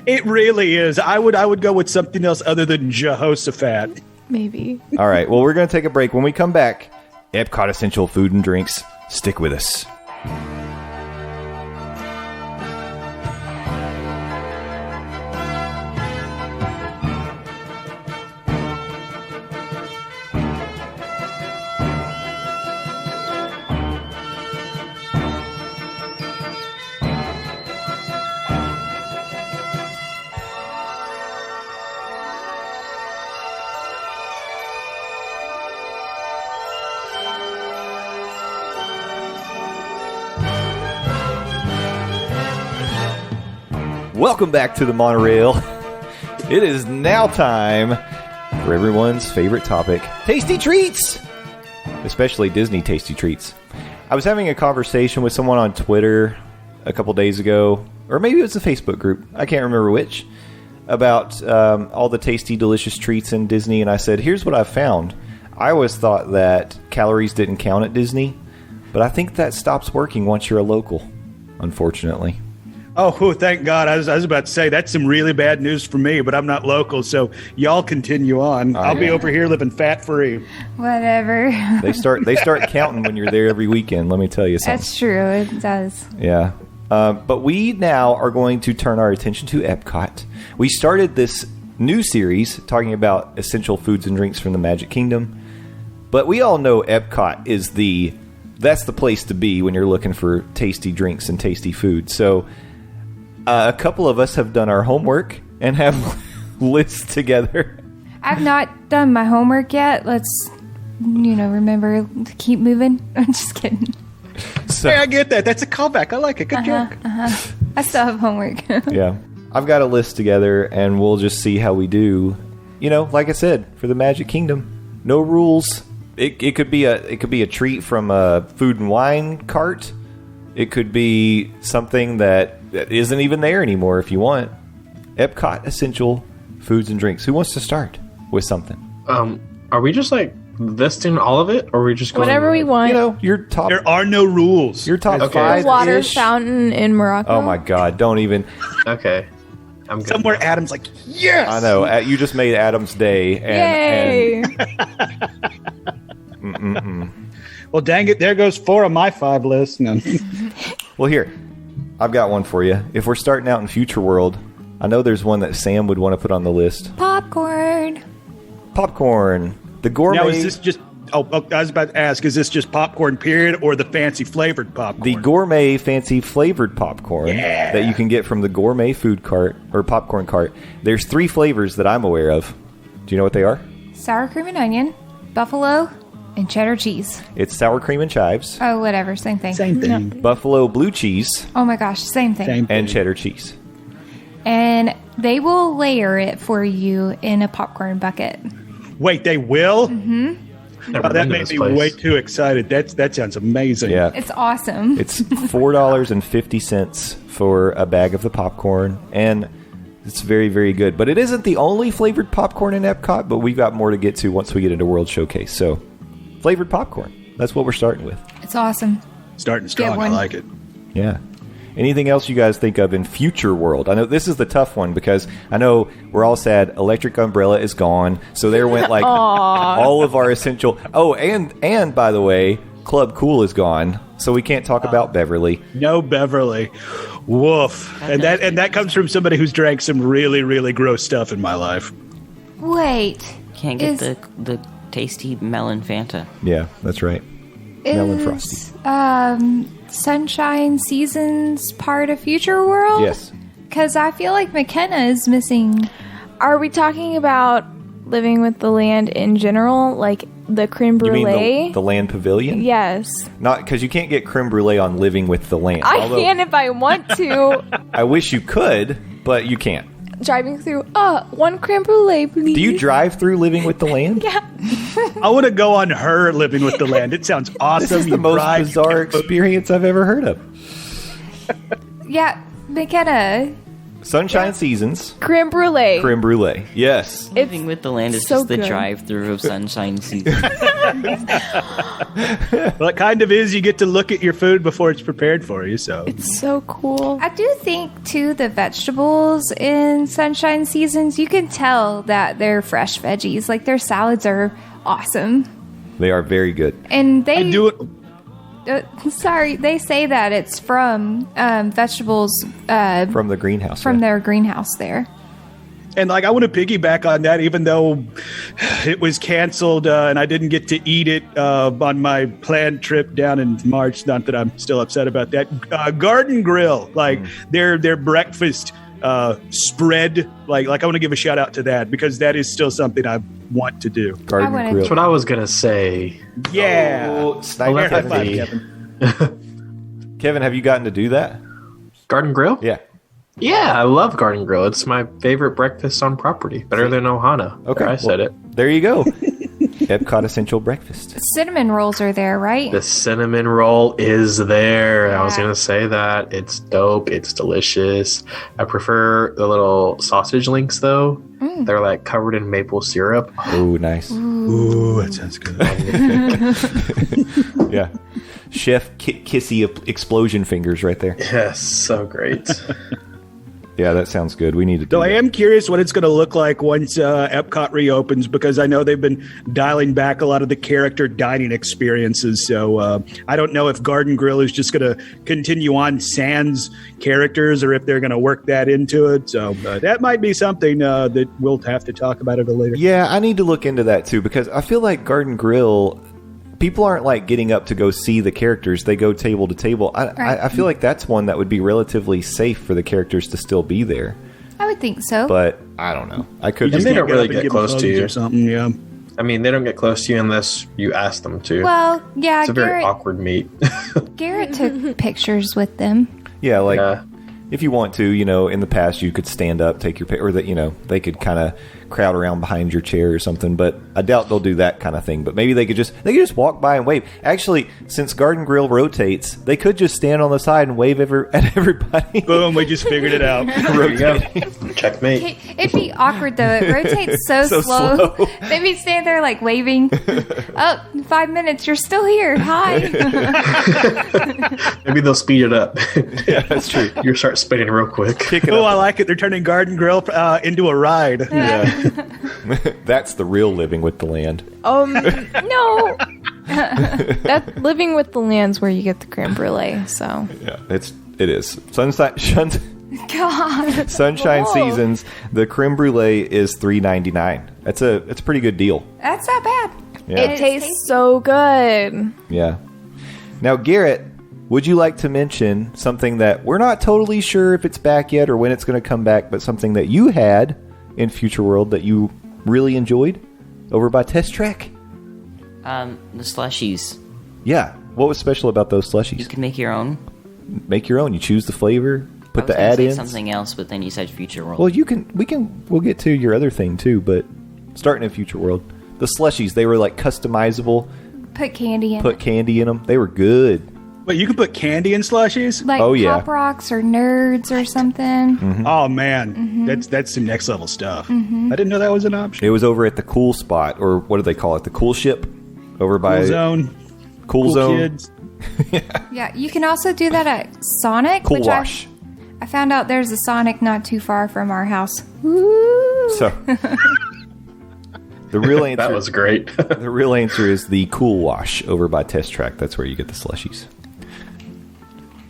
It really is. I would go with something else other than Jehoshaphat. Maybe. All right. Well, we're going to take a break. When we come back, Epcot Essential Food and Drinks. Stick with us. Welcome back to the Monorail. It is now time for everyone's favorite topic, tasty treats, especially Disney tasty treats. I was having a conversation with someone on Twitter a couple days ago, or maybe it was a Facebook group, I can't remember which, about all the tasty, delicious treats in Disney, and I said, here's what I found. I always thought that calories didn't count at Disney, but I think that stops working once you're a local, unfortunately. Oh, thank God. I was about to say, that's some really bad news for me, but I'm not local, so y'all continue on. I'll be yeah. over here living fat-free. Whatever. They start counting when you're there every weekend, let me tell you something. That's true. It does. Yeah. But we now are going to turn our attention to Epcot. We started this new series talking about essential foods and drinks from the Magic Kingdom. But we all know Epcot is that's the place to be when you're looking for tasty drinks and tasty food. So a couple of us have done our homework and have lists together. I've not done my homework yet. Let's, remember to keep moving. I'm just kidding. So, Hey, I get that. That's a callback. I like it. Good joke. I still have homework. yeah. I've got a list together, and we'll just see how we do. Like I said, for the Magic Kingdom, no rules. It could be a treat from a food and wine cart. It could be something that isn't even there anymore if you want. Epcot Essential Foods and Drinks. Who wants to start with something? Are we just like listing all of it, or are we just going Whatever we want. Your top There are no rules. your top Okay. five. Water fountain in Morocco. Oh my God! Don't even. Okay, I'm good. Somewhere Adam's like, yes! I know. You just made Adam's day. Yay! Well, dang it. There goes 4 of my 5 lists. No. Well, here, I've got one for you. If we're starting out in Future World, I know there's one that Sam would want to put on the list. Popcorn. Popcorn. The gourmet. Now, is this just... Oh, I was about to ask, is this just popcorn, period, or the fancy flavored popcorn? the gourmet fancy flavored popcorn that you can get from the gourmet food cart or popcorn cart. There's 3 flavors that I'm aware of. Do you know what they are? Sour cream and onion. Buffalo. And cheddar cheese. It's sour cream and chives, Oh, whatever. Same thing. Same thing. buffalo blue cheese, Oh my gosh. Same thing. Same thing. and cheddar cheese. And they will layer it for you in a popcorn bucket. Wait, they will? Never Oh, been that to made this me place. way too excited. That sounds amazing. Yeah. It's awesome. It's $4.50 for a bag of the popcorn, and it's very, very good. But it isn't the only flavored popcorn in Epcot, but we've got more to get to once we get into World Showcase. So, flavored popcorn. That's what we're starting with. It's awesome. Starting strong. I one. like it. Yeah. Anything else you guys think of in Future World? I know this is the tough one because I know we're all sad Electric Umbrella is gone. So there went like all of our essential. Oh, and by the way, Club Cool is gone. So we can't talk about Beverly. No Beverly. Woof. And that comes from somebody who's drank some really, really gross stuff in my life. Wait. Can't get Is- the tasty melon Fanta. Yeah, that's right. Melon Frosty. Sunshine Seasons part of Future World? Yes. Because I feel like McKenna is missing. Are we talking about living with the land in general, like the creme You brulee? mean the Land Pavilion? Yes. Not because you can't get creme brulee on Living with the Land. I Although can if I want to. I wish you could, but you can't. Driving through, one creme brulee, please. Do you drive through Living with the Land? Yeah. I want to go on her living with the land. It sounds awesome. This is the You most drive, bizarre experience I've ever heard of. Yeah, McKenna. Sunshine Seasons, Creme brulee. creme brulee. Yes. Living with the land is so just the good. drive-through of Sunshine Season. Well, it kind of is. You get to look at your food before it's prepared for you. So It's so cool. I do think, too, the vegetables in Sunshine Seasons, you can tell that they're fresh veggies. Like, their salads are awesome. They are very good. And they... I do it. Sorry, they say that it's from vegetables From the greenhouse. from yeah. their greenhouse there. And like, I want to piggyback on that, even though it was canceled and I didn't get to eat it on my planned trip down in March. Not that I'm still upset about that. Garden Grill, like their breakfast spread. Like I want to give a shout out to that because that is still something I want to do. Garden I wanna- Grill. That's what I was gonna say. Yeah. Oh, sniper Air high five, Kevin. Kevin. Kevin, have you gotten to do that? Garden Grill? Yeah. Yeah, I love Garden Grill. It's my favorite breakfast on property. Better than Ohana. Okay. I said well, it. There you go. Epcot Essential Breakfast. Cinnamon rolls are there, right? The cinnamon roll is there. I was Yeah. gonna say that. It's dope. It's delicious. I prefer the little sausage links though. They're like covered in maple syrup. Oh, nice. Ooh, that sounds good. Yeah. Chef Kissy explosion fingers right there. Yes, so great. Yeah, that sounds good. We need to do So I that. am curious what it's going to look like once Epcot reopens because I know they've been dialing back a lot of the character dining experiences. So I don't know if Garden Grill is just going to continue on sans characters or if they're going to work that into it. So that might be something that we'll have to talk about at a later. Yeah, I need to look into that too because I feel like Garden Grill, people aren't like getting up to go see the characters. They go table to table. I feel like that's one that would be relatively safe for the characters to still be there. I would think so. But I don't know. I could And just they don't Get really up and get give close them to hugs you. or something. Yeah. I mean, they don't get close to you unless you ask them to. well, yeah, it's a very Garrett, awkward meet. Garrett took pictures with them. yeah, like Yeah. if you want to, in the past you could stand up, take your pic, or that they could kind of crowd around behind your chair or something. But I doubt they'll do that kind of thing. But maybe they could just walk by and wave. Actually, since Garden Grill rotates, they could just stand on the side and wave at everybody. Boom, we just figured it out. There you go. Checkmate. It'd be awkward though. It rotates so, So slow. slow. They'd be standing there like waving. Oh, 5 minutes. You're still here. Hi. Maybe they'll speed it up. Yeah, that's true. You start spinning real quick. Kick it Oh, I up. like it. They're turning Garden Grill into a ride. Yeah. That's the real living with the land. No. That living with the land's where you get the creme brulee. So Yeah, it is. Sunshine God. Whoa. Seasons. The creme brulee is $3.99. It's a pretty good deal. That's not bad. Yeah. it tastes so good. Yeah. Now, Garrett, would you like to mention something that we're not totally sure if it's back yet or when it's going to come back, but something that you had in Future World that you really enjoyed over by Test Track? The slushies. Yeah. What was special about those slushies? You can make your own. Make your own. You choose the flavor, put the I was gonna say add-ins. something else, but then you said Future World. Well, we'll get to your other thing too, but starting in Future World, the slushies, they were like customizable. Put candy in. Put candy in them. They were good. But you can put candy in slushies? Like Oh, yeah. Pop Rocks or Nerds or something. Oh, man. That's some next level stuff. I didn't know that was an option. It was over at the Cool Spot, or what do they call it? The Cool Ship, over by Cool Zone. Cool Zone. Kids. Yeah, you can also do that at Sonic. Cool which Wash. I found out there's a Sonic not too far from our house. So the real answer. That was great. The real answer is the Cool Wash over by Test Track. That's where you get the slushies.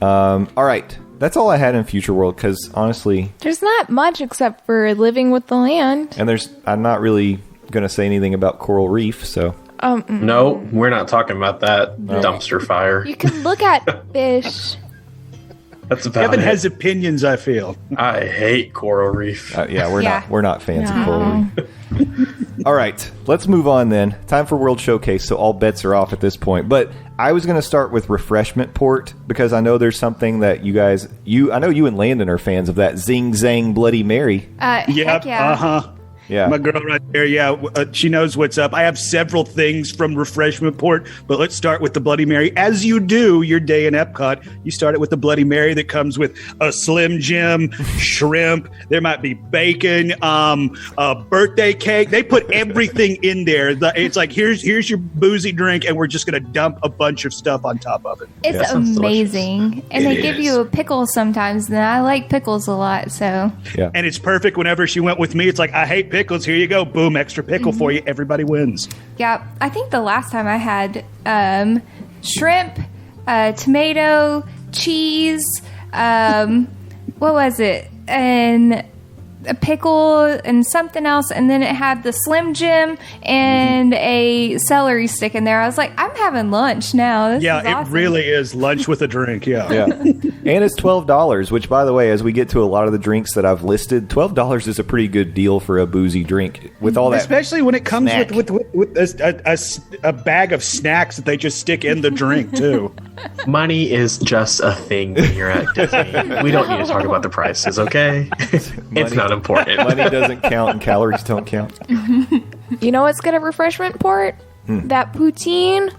All right, that's all I had in Future World because honestly, There's not much except for living with the land. and I'm not really going to say anything about Coral Reef. So No, we're not talking about that dumpster fire. You can look at fish. That's about Kevin it. has opinions, I feel. I hate coral reef. yeah, Yeah. we're not fans of Coral Reef. All right, let's move on then. Time for World Showcase, so all bets are off at this point. But I was going to start with Refreshment Port because I know there's something that you guys, I know you and Landon are fans of that Zing Zang Bloody Mary. Heck yeah. Uh-huh. Yeah. My girl right there, yeah, she knows what's up. I have several things from Refreshment Port, but let's start with the Bloody Mary. As you do your day in Epcot, you start it with the Bloody Mary that comes with a Slim Jim, shrimp, there might be bacon, a birthday cake. They put everything in there. It's like, here's your boozy drink, and we're just going to dump a bunch of stuff on top of it. It's sounds amazing. And they give you a pickle sometimes, and I like pickles a lot, so. Yeah. And it's perfect whenever she went with me. It's like, I hate pickles. Here you go. Boom, extra pickle for you. Everybody wins. Yeah, I think the last time I had shrimp, tomato, cheese, what was it? And a pickle and something else, and then it had the Slim Jim and a celery stick in there. I was like, I'm having lunch now. This Yeah, is it awesome. really is lunch with a drink. Yeah. Yeah. And it's $12, which, by the way, as we get to a lot of the drinks that I've listed, $12 is a pretty good deal for a boozy drink with all that. Especially when it comes snack. with a bag of snacks that they just stick in the drink, too. Money is just a thing when you're at Disney. We don't need to talk about the prices, okay? It's not important. Money doesn't count and calories don't count. You know what's good at Refreshment Port? That poutine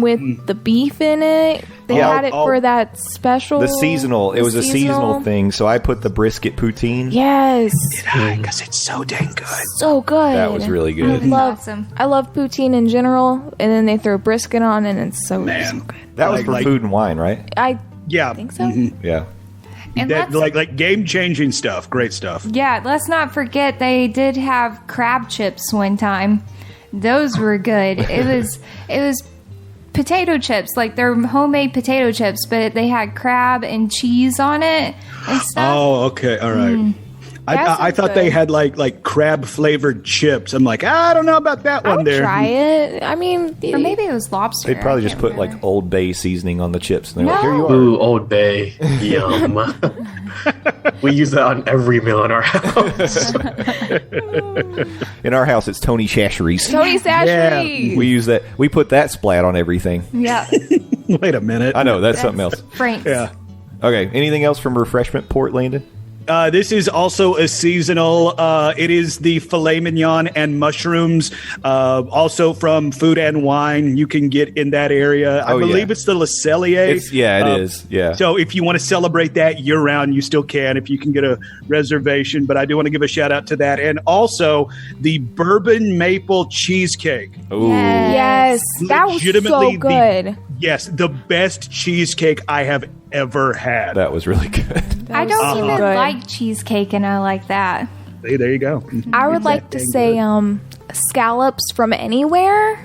with the beef in it. They Yeah. had it for that special. The seasonal. It was a seasonal thing, so I put the brisket poutine. Yes. Because it's so dang good. So good. That was really I good. love, awesome. I love poutine in general, and then they throw brisket on, and it's so good. That was for Like- Food and Wine, right? I Yeah. think so. Yeah. And That, let's- like game-changing stuff. Great stuff. Yeah, let's not forget they did have crab chips one time. Those were good. It was potato chips, like they're homemade potato chips, but they had crab and cheese on it and stuff. Oh, okay. All right. That I sounds thought they good. had like crab-flavored chips. I'm like, I don't know about that I one would there. try it. I mean, Or maybe it was lobster. They'd probably I just can't put remember. like Old Bay seasoning on the chips, and they're like, No. "Here you are." Ooh, Old Bay. Yum. We use that on every meal in our house. In our house, it's Tony Chachere's. Tony Sashry. We use that. We put that splat on everything. Yeah, Wait a minute. I know that's something else. Frank's. Yeah. Okay. Anything else from Refreshment Port, Landon? This is also a seasonal. It is the filet mignon and mushrooms. Also from Food and Wine, you can get in that area. I Oh, believe yeah. it's the Le Cellier. It is. Yeah. So if you want to celebrate that year round, you still can if you can get a reservation. But I do want to give a shout out to that, and also the bourbon maple cheesecake. Ooh. Yes, that was so Legitimately good. Yes, the best cheesecake I have ever had. That was really good. I don't even good. like cheesecake, and I like that. Hey, there you go. I would like to say scallops from anywhere.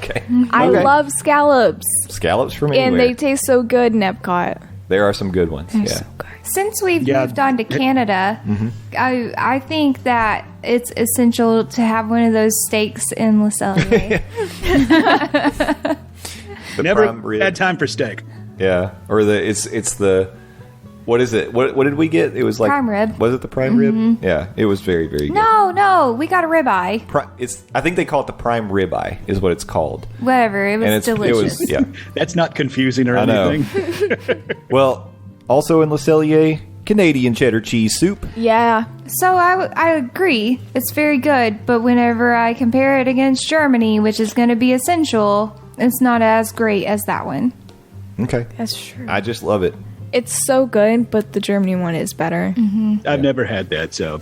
Okay. I Okay. love scallops, Scallops from and anywhere. they taste so good in Epcot. There are some good ones. Yeah. Since we've Yeah. moved on to Canada, I think that it's essential to have one of those steaks in Le Cellier. The Never prime rib. had time for steak. Yeah. Or it's the What is it? What did we get? It was like Prime rib. Was it the prime rib? Yeah, it was very, very good. No, we got a ribeye. I think they call it the prime ribeye, is what it's called. Whatever, it was delicious. It was, yeah. That's not confusing or I know. anything. Well, also in Le Cellier, Canadian cheddar cheese soup. Yeah. So I agree, it's very good, but whenever I compare it against Germany, which is going to be essential, it's not as great as that one. Okay. That's true. I just love it. It's so good, but the Germany one is better. I've never had that, so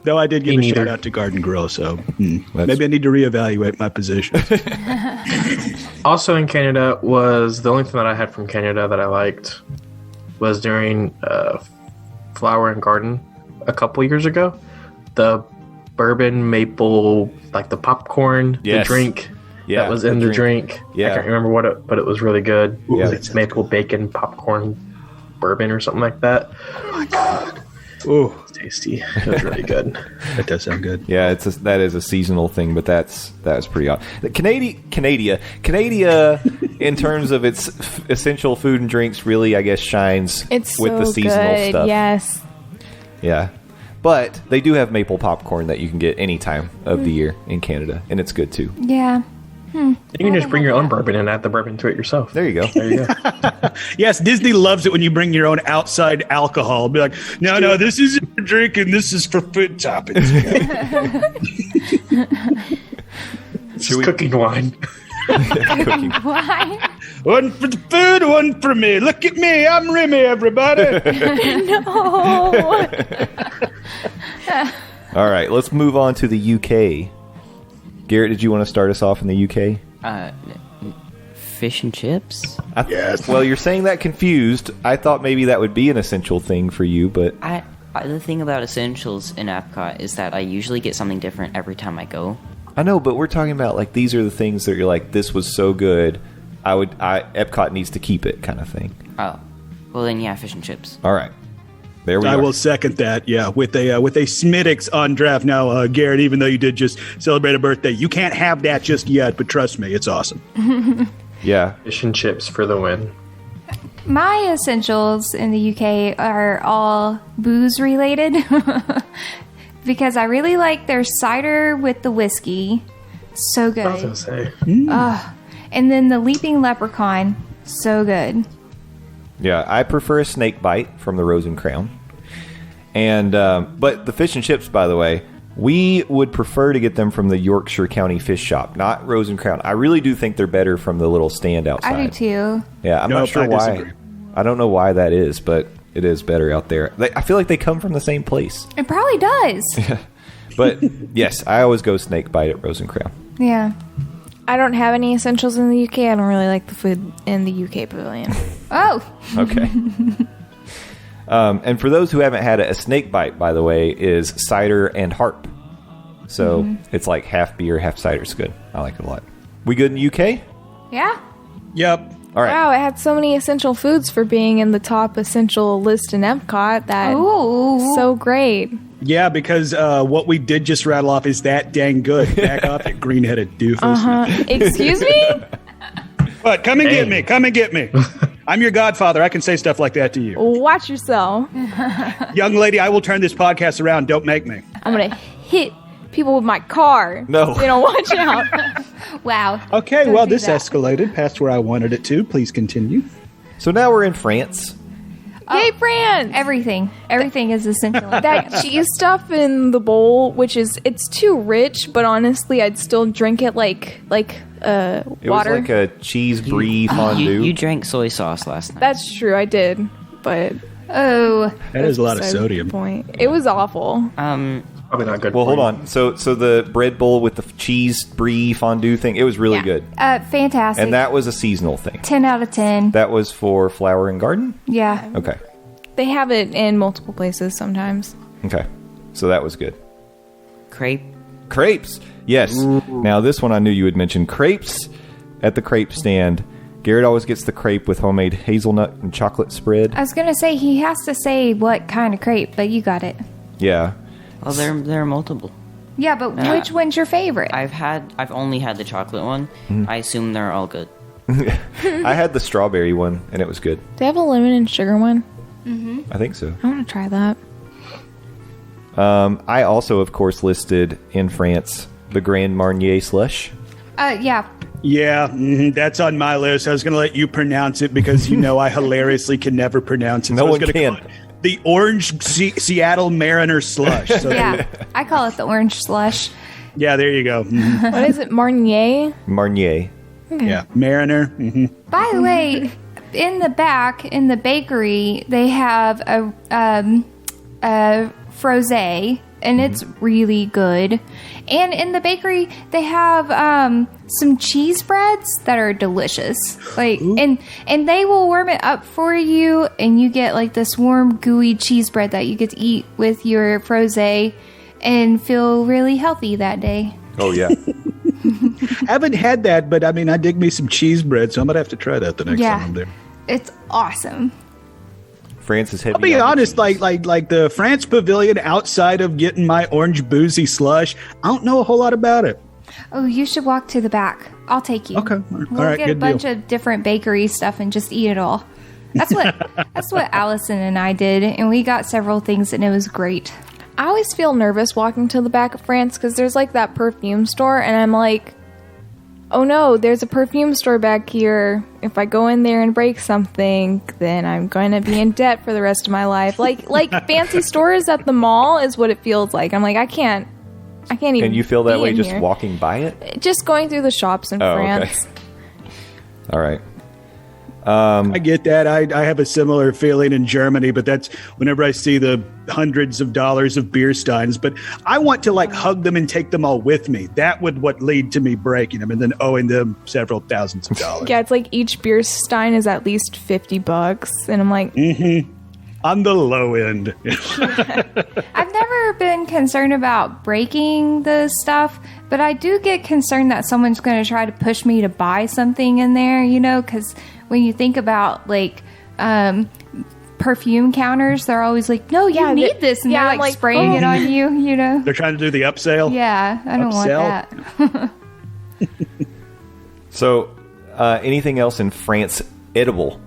though I did give Me a shout neither. out to Garden Grill, so maybe I need to reevaluate my position. Also in Canada was the only thing that I had from Canada that I liked was during Flower and Garden a couple years ago. The bourbon maple, like the popcorn, Yes. the drink Yeah, that was in the drink. Yeah. I can't remember what it, but it was really good. Yeah. It's maple bacon popcorn bourbon or something like that. Ooh, It's tasty. It was really good. that does sound good. Yeah, that is a seasonal thing, but that was pretty odd. Canada, in terms of its essential food and drinks, really, I guess, shines It's with so the seasonal good. stuff. Yes. Yeah, but they do have maple popcorn that you can get any time of the year in Canada, and it's good too. Yeah. You can just bring your own bourbon and add the bourbon to it yourself. There you go. There you go. Yes, Disney loves it when you bring your own outside alcohol. Be like, no, this is for drinking. This is for food toppings. It's cooking wine. Cooking. Why? One for the food, one for me. Look at me. I'm Remy, everybody. No. All right, let's move on to the UK. Garrett, did you want to start us off in the UK? Fish and chips. Yes. Well, you're saying that confused. I thought maybe that would be an essential thing for you, but The thing about essentials in Epcot is that I usually get something different every time I go. I know. But we're talking about like these are the things that you're like, this was so good. Epcot needs to keep it, kind of thing. Oh, well then, yeah, fish and chips. All right, there we I are. will second that. Yeah, with a Smittix on draft now, Garrett. Even though you did just celebrate a birthday, you can't have that just yet. But trust me, it's awesome. Yeah. Fish and chips for the win. My essentials in the UK are all booze related because I really like their cider with the whiskey. So I was good. gonna say. And then the Leaping Leprechaun. So good. Yeah, I prefer a snake bite from the Rose and Crown. And but the fish and chips, by the way, we would prefer to get them from the Yorkshire County Fish Shop, not Rose and Crown. I really do think they're better from the little stand outside. I do too. Yeah, I'm not Nope, sure I why. disagree. I don't know why that is, but it is better out there. I feel like they come from the same place. It probably does. But yes, I always go snake bite at Rose and Crown. Yeah. I don't have any essentials in the UK. I don't really like the food in the UK pavilion. Oh. Okay. And for those who haven't had it, a snake bite, by the way, is cider and harp. So it's like half beer, half cider. It's good. I like it a lot. We good in the UK? Yeah. Yep. All right. Wow, it had so many essential foods for being in the top essential list in Epcot. That Ooh. so great. Yeah, because what we did just rattle off is that dang good. Back off, you green-headed doofus. Excuse me? But come and get me. Come and get me. I'm your godfather. I can say stuff like that to you. Watch yourself. Young lady, I will turn this podcast around. Don't make me. I'm going to hit people with my car. No. They don't watch out. Wow. Okay, Don't well, do this that. escalated past where I wanted it to. Please continue. So now we're in France. Yay, France! Everything. Everything is essential. That cheese stuff in the bowl, it's too rich, but honestly, I'd still drink it like It water. was like a cheese brie fondue. You drank soy sauce last night. That's true, I did, but Oh. That is a lot of beside the sodium. point. It was awful. Probably not good. Well, for hold you. on. So the bread bowl with the cheese brie fondue thing, it was really Yeah. good. Fantastic. And that was a seasonal thing. 10 out of 10. That was for Flower and Garden? Yeah. Okay. They have it in multiple places sometimes. Okay. So that was good. Crepe. Crepes. Yes. Now, this one I knew you would mention. Crepes at the crepe stand. Garrett always gets the crepe with homemade hazelnut and chocolate spread. I was going to say, he has to say what kind of crepe, but you got it. Yeah. Well, there are multiple. Yeah, but which one's your favorite? I've only had the chocolate one. I assume they're all good. I had the strawberry one, and it was good. They have a lemon and sugar one. I think so. I want to try that. I also, of course, listed in France the Grand Marnier slush. Yeah. Yeah, that's on my list. I was going to let you pronounce it because I hilariously can never pronounce it. No I was one gonna can. call it the Orange Seattle Mariner slush. So Yeah. I call it the orange slush. yeah, there you go. Mhm. What is it, Marnier? Marnier. Yeah, Mariner. Hmm. By the way, in the back, in the bakery, they have a frosé, and it's really good. And in the bakery, they have some cheese breads that are delicious. And they will warm it up for you, and you get like this warm, gooey cheese bread that you get to eat with your frosé and feel really healthy that day. Oh, yeah. Haven't had that, but I dig me some cheese bread, so I'm going to have to try that the next time I'm there. It's awesome. France is heavy. I'll be on the honest, cheese. like the France Pavilion, outside of getting my orange boozy slush, I don't know a whole lot about it. Oh, you should walk to the back. I'll take you. Okay. All We'll right, get a good bunch deal. of different bakery stuff and just eat it all. That's what Allison and I did, and we got several things, and it was great. I always feel nervous walking to the back of France because there's like that perfume store, and I'm like, oh no, there's a perfume store back here. If I go in there and break something, then I'm going to be in debt for the rest of my life. Like fancy stores at the mall is what it feels like. I'm like, I can't even. And you feel that be way in just here. walking by it? Just going through the shops in Oh, France. okay. All right. I get that. I have a similar feeling in Germany, but that's whenever I see the hundreds of dollars of beer steins. But I want to hug them and take them all with me. That would lead to me breaking them and then owing them several thousands of dollars. Yeah, it's like each beer stein is at least $50, and I'm like, On the low end. I've never been concerned about breaking the stuff, but I do get concerned that someone's going to try to push me to buy something in there, because when you think about perfume counters, they're always like, no, you need this, and yeah, they're I'm like like, spraying it on you, They're trying to do the upsell. Yeah, I don't Upsell. want that. So, anything else in France edible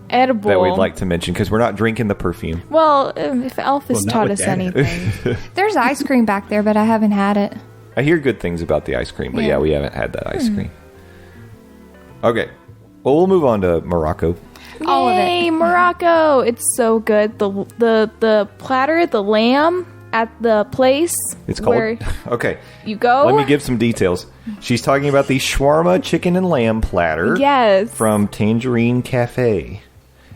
edible. that we'd like to mention? Because we're not drinking the perfume. Well, if Elvis Well, not taught with us that. anything. There's ice cream back there, but I haven't had it. I hear good things about the ice cream, but yeah, we haven't had that ice cream. Okay. Well, we'll move on to Morocco. All of it. Yay, Morocco! It's so good. The platter, the lamb at the place. It's called... where Okay. you go. Let me give some details. She's talking about the shawarma chicken and lamb platter. Yes. From Tangerine Cafe.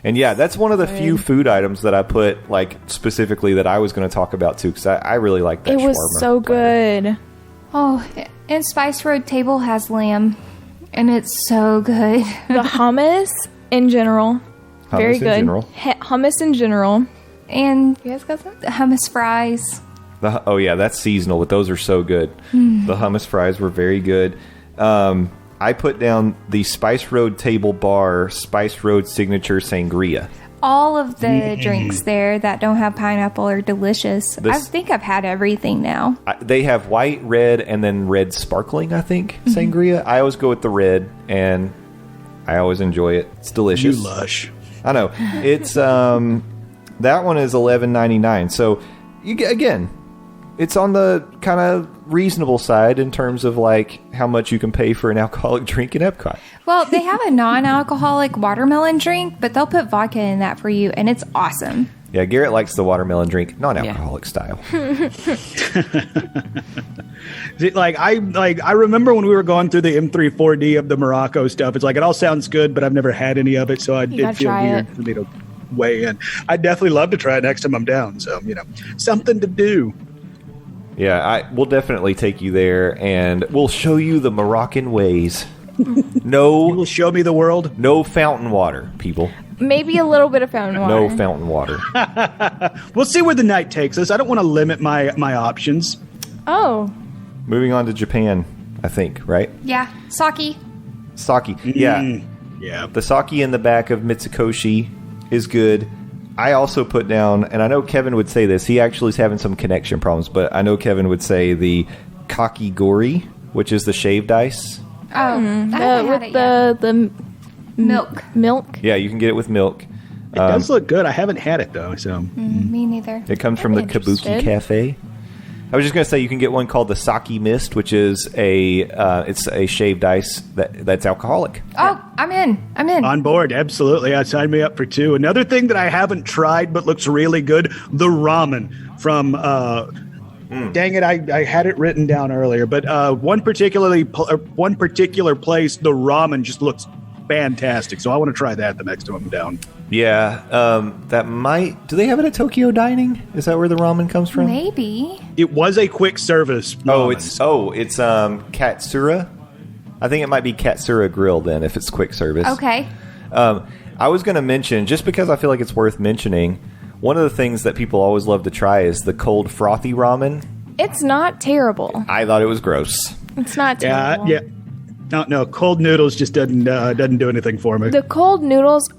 And yeah, that's one of the few food items that I put, specifically that I was going to talk about too, because I really like that It was shawarma so platter. good. Oh, and Spice Road Table has lamb, and it's so good. The hummus in general, very in good. general. Hummus in general. And You guys got some? hummus fries. Oh yeah, that's seasonal, but those are so good. The hummus fries were very good. I put down the Spice Road Table Bar Spice Road Signature Sangria. All of the drinks there that don't have pineapple are delicious. I This- think I've had everything now. They have white, red, and then red sparkling, I think, sangria. I always go with the red, and I always enjoy it. It's You delicious. lush. I know. It's that one is $11.99. So again, it's on the kind of reasonable side in terms of how much you can pay for an alcoholic drink in Epcot. Well, they have a non-alcoholic watermelon drink, but they'll put vodka in that for you, and it's awesome. Yeah, Garrett likes the watermelon drink, non-alcoholic style. I remember when we were going through the M3-4D of the Morocco stuff. It's it all sounds good, but I've never had any of it, so it gotta feel try weird it. for me to weigh in. I'd definitely love to try it next time I'm down. So something to do. Yeah, we'll definitely take you there, and we'll show you the Moroccan ways. You No, will show me the world. no fountain water, people. Maybe a little bit of fountain water. No fountain water. We'll see where the night takes us. I don't want to limit my options. Oh, Moving on to Japan, I think, right? Yeah, sake. Sake. Yeah. Yeah. The sake in the back of Mitsukoshi is good. I also put down, and I know Kevin would say this, he actually is having some connection problems, but I know Kevin would say the kakigori, which is the shaved ice. Oh, I haven't had it yet. with the Milk. milk. Yeah, you can get it with milk. It does look good. I haven't had it, though. So Me neither. It comes from the Kabuki interested. Cafe. I was just going to say you can get one called the Sake Mist, which is it's a shaved ice that's alcoholic. Oh, I'm in. on board, absolutely. Sign me up for 2. Another thing that I haven't tried but looks really good: the ramen from. Dang it! I had it written down earlier, but one particular place, the ramen just looks fantastic. So I want to try that the next time I'm down. Yeah, that might. Do they have it at Tokyo Dining? Is that where the ramen comes from? Maybe. It was a quick service. Ramen. It's Katsura. I think it might be Katsura Grill then, if it's quick service. Okay. I was going to mention, just because I feel like it's worth mentioning, one of the things that people always love to try is the cold frothy ramen. It's not terrible. I thought it was gross. It's not terrible. Yeah. No. Cold noodles just doesn't do anything for me. The cold noodles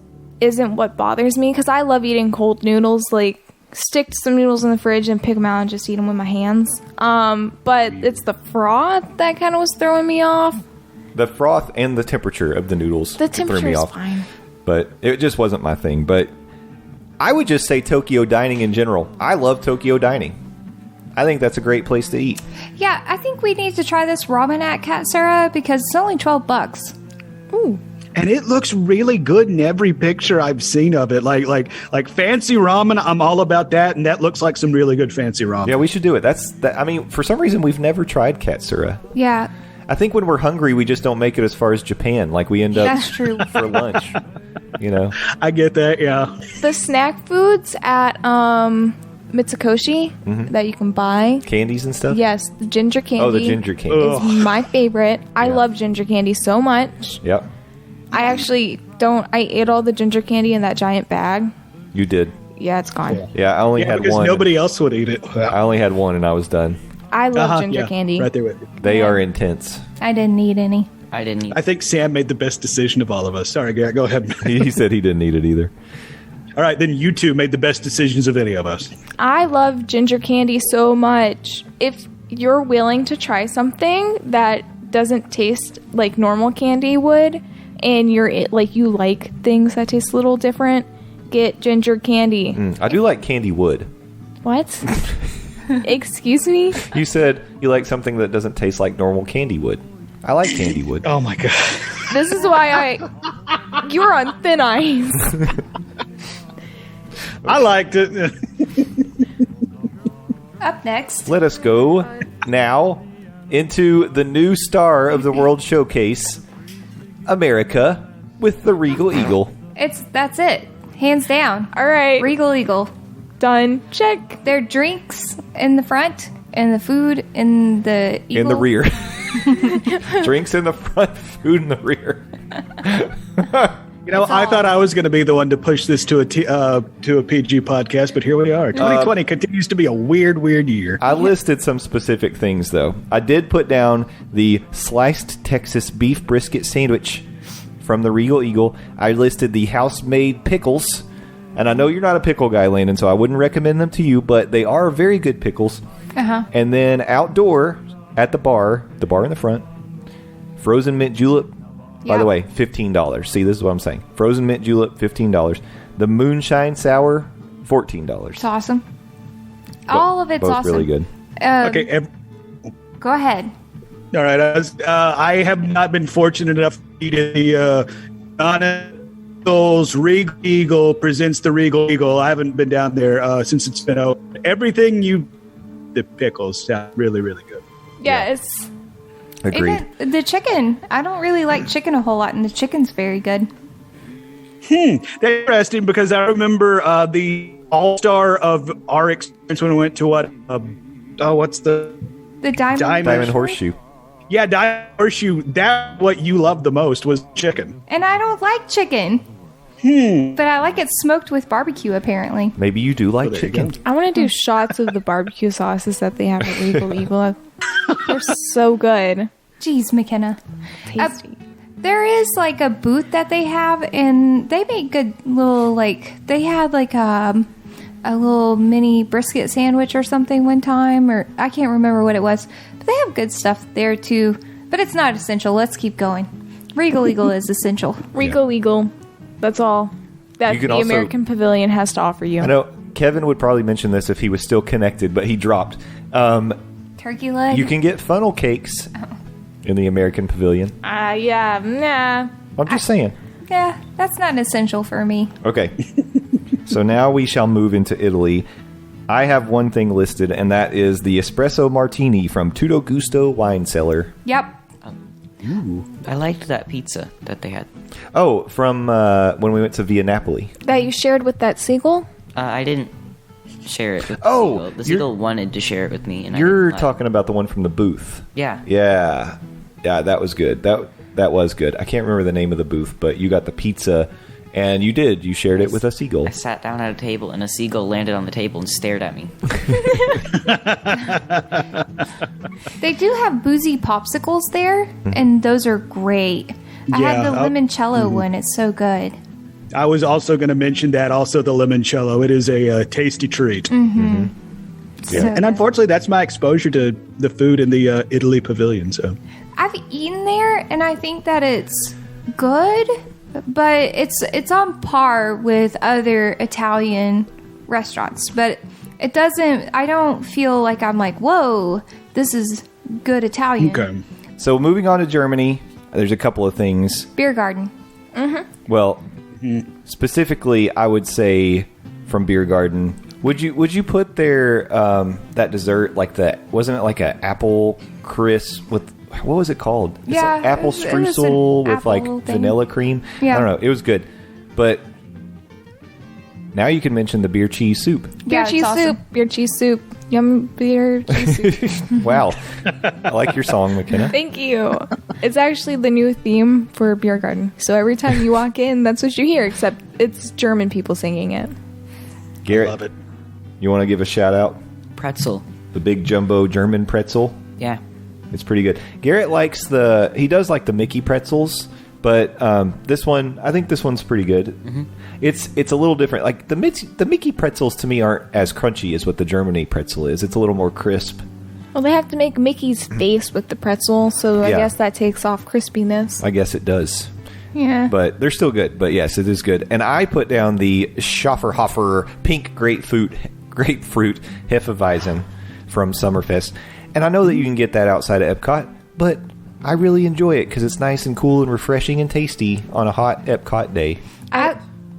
isn't what bothers me because I love eating cold noodles. Like, stick some noodles in the fridge and pick them out and just eat them with my hands. But it's the froth that kind of was throwing me off. The froth and the temperature of the noodles The threw temperature me is off. fine. But it just wasn't my thing. But I would just say Tokyo Dining in general. I love Tokyo Dining. I think that's a great place to eat. Yeah, I think we need to try this ramen at Katsura because it's only $12. Ooh. And it looks really good in every picture I've seen of it. Like fancy ramen, I'm all about that, and that looks like some really good fancy ramen. Yeah, we should do it. I mean, for some reason, we've never tried Katsura. Yeah, I think when we're hungry, we just don't make it as far as Japan. Like, we end up that's true. for lunch. You know? I get that, yeah. The snack foods at Mitsukoshi that you can buy. Candies and stuff? Yes, the ginger candy. Oh, the ginger candy. is my favorite. I love ginger candy so much. Yep. I actually don't. I ate all the ginger candy in that giant bag. You did. Yeah, it's gone. Yeah, I only had because one. nobody else would eat it. I only had one, and I was done. I love ginger candy. Right there with you. They are intense. I didn't eat any. I didn't eat. I think Sam made the best decision of all of us. Sorry, Garrett, go ahead. He said he didn't eat it either. All right, then you two made the best decisions of any of us. I love ginger candy so much. If you're willing to try something that doesn't taste like normal candy would, and you like things that taste a little different, get ginger candy. I do like candy wood. What? Excuse me? You said you like something that doesn't taste like normal candy wood. I like candy wood. Oh my god. This is why you're on thin ice. I liked it. Up next. Let us go now into the new star of the World Showcase, America, with the Regal Eagle. That's it. Hands down. All right. Regal Eagle. Done. Check. Their drinks in the front and the food in the Eagle. In the rear. Drinks in the front, food in the rear. I thought I was going to be the one to push this to a PG podcast, but here we are. 2020 continues to be a weird year. I listed some specific things, though. I did put down the sliced Texas beef brisket sandwich from the Regal Eagle. I listed the house-made pickles. And I know you're not a pickle guy, Landon, so I wouldn't recommend them to you, but they are very good pickles. Uh-huh. And then outdoor at the bar in the front, frozen mint julep. By the way, $15. See, this is what I'm saying. Frozen mint julep, $15. The moonshine sour, $14. It's awesome. All of it's both awesome. really good. Okay, Go ahead. all right. I have not been fortunate enough to eat the Regal Eagle presents the Regal Eagle. I haven't been down there since it's been open. The pickles sound really, really good. Yes. Agreed. Even the chicken. I don't really like chicken a whole lot, and the chicken's very good. That's interesting because I remember the all-star of our experience when we went to what's the Diamond Horseshoe. Yeah, Diamond Horseshoe. That's what you loved the most was chicken. And I don't like chicken. But I like it smoked with barbecue, apparently. Maybe you do like there you chicken. go. I want to do shots of the barbecue sauces that they have at Regal Eagle. They're so good. Jeez, McKenna. Tasty. There is like a booth that they have, and they make good little, they had like a little mini brisket sandwich or something one time, or I can't remember what it was. But they have good stuff there too. But it's not essential. Let's keep going. Regal Eagle is essential. Regal Eagle. That's all. that You can the also- American Pavilion has to offer you. I know Kevin would probably mention this if he was still connected, but he dropped. Turkey leg. You can get funnel cakes in the American Pavilion. Yeah, nah. I'm just saying. Yeah, that's not essential for me. Okay. So now we shall move into Italy. I have one thing listed, and that is the espresso martini from Tutto Gusto Wine Cellar. Yep. I liked that pizza that they had. Oh, from when we went to Via Napoli. That you shared with that seagull? I didn't share it with the Oh, seagull. The seagull wanted to share it with me. And I You're didn't let talking about the one from the booth. Yeah. Yeah, that was good. That was good. I can't remember the name of the booth, but you got the pizza, and you did. You shared it with a seagull. I sat down at a table, and a seagull landed on the table and stared at me. They do have boozy popsicles there, and those are great. I had the Yeah, limoncello one. It's so good. I was also going to mention that. Also, the limoncello. It is a tasty treat. So And good. unfortunately, that's my exposure to the food in the Italy Pavilion. So I've eaten there, and I think that it's good, but it's on par with other Italian restaurants. But it doesn't. I don't feel like I'm like, whoa, this is good Italian. okay. So moving on to Germany, there's a couple of things. Beer garden. Well, specifically, I would say from Beer Garden. Would you put their that dessert like that? Wasn't it like an apple crisp with what was it called? It's Yeah, like apple it was an streusel with like apple thing. vanilla cream. Yeah. I don't know. It was good, but now you can mention the beer cheese soup. Beer Yeah, cheese it's awesome. soup. Beer cheese soup. Yum beer cheese soup. Wow, I like your song, McKenna. Thank you. It's actually the new theme for Beer Garden. So every time you walk in, that's what you hear, except it's German people singing it. Garrett, Love it. you want to give a shout out? Pretzel. The big jumbo German pretzel. Yeah. It's pretty good. Garrett likes he does like the Mickey pretzels, but this one, I think this one's pretty good. Mm-hmm. It's a little different. Like the Mickey pretzels to me aren't as crunchy as what the Germany pretzel is. It's a little more crisp. Well, they have to make Mickey's face with the pretzel, so I Yeah. guess that takes off crispiness. I guess it does. Yeah. But they're still good. But yes, it is good. And I put down the Schafferhofer pink grapefruit Hefeweizen from Summerfest. And I know that you can get that outside of Epcot, but I really enjoy it because it's nice and cool and refreshing and tasty on a hot Epcot day.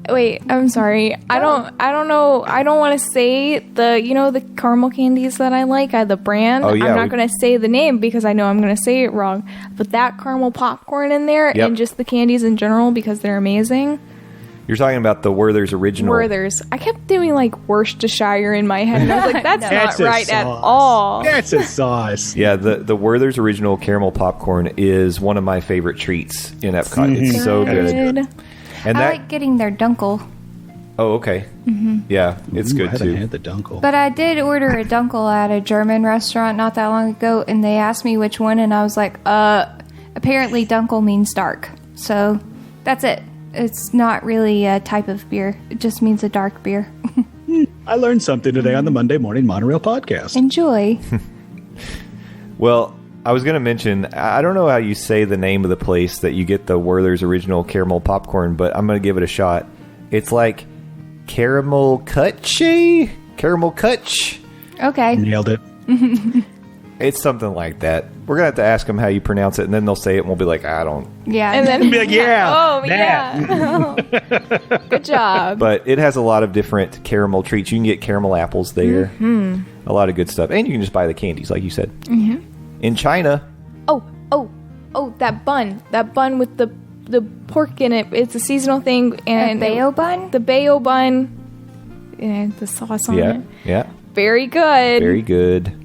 Wait, I'm sorry. I don't know. I don't want to say the caramel candies that I like. The brand. Oh, yeah, I'm not going to say the name because I know I'm going to say it wrong. But that caramel popcorn in there Yep. and just the candies in general because they're amazing. You're talking about the Werther's original. Werther's. I kept doing like Worcestershire in my head. And I was like, that's That's not a right at sauce. all. That's a sauce. Yeah, the Werther's original caramel popcorn is one of my favorite treats in Epcot. It's so good. And I that like getting their dunkel. oh okay. Yeah, it's Ooh, I good haven't too. had the dunkel. But I did order a dunkel at a German restaurant not that long ago, and they asked me which one, and I was like, apparently dunkel means dark. So that's it. It's not really a type of beer. It just means a dark beer. I learned something today on the Monday Morning Monorail podcast. Enjoy. Well, I was going to mention, I don't know how you say the name of the place that you get the Werther's original caramel popcorn, but I'm going to give it a shot. It's like caramel kutch? Caramel kutch? Okay. Nailed it. It's something like that. We're going to have to ask them how you pronounce it, and then they'll say it, and we'll be like, I don't. Yeah. And then Be like, yeah. Oh that. yeah. Good job. But it has a lot of different caramel treats. You can get caramel apples there. A lot of good stuff. And you can just buy the candies, like you said. In China, Oh, that bun with the pork in it. It's a seasonal thing, and Bayo bun? The bayo bun, and the sauce on it. yeah, Very good. very good.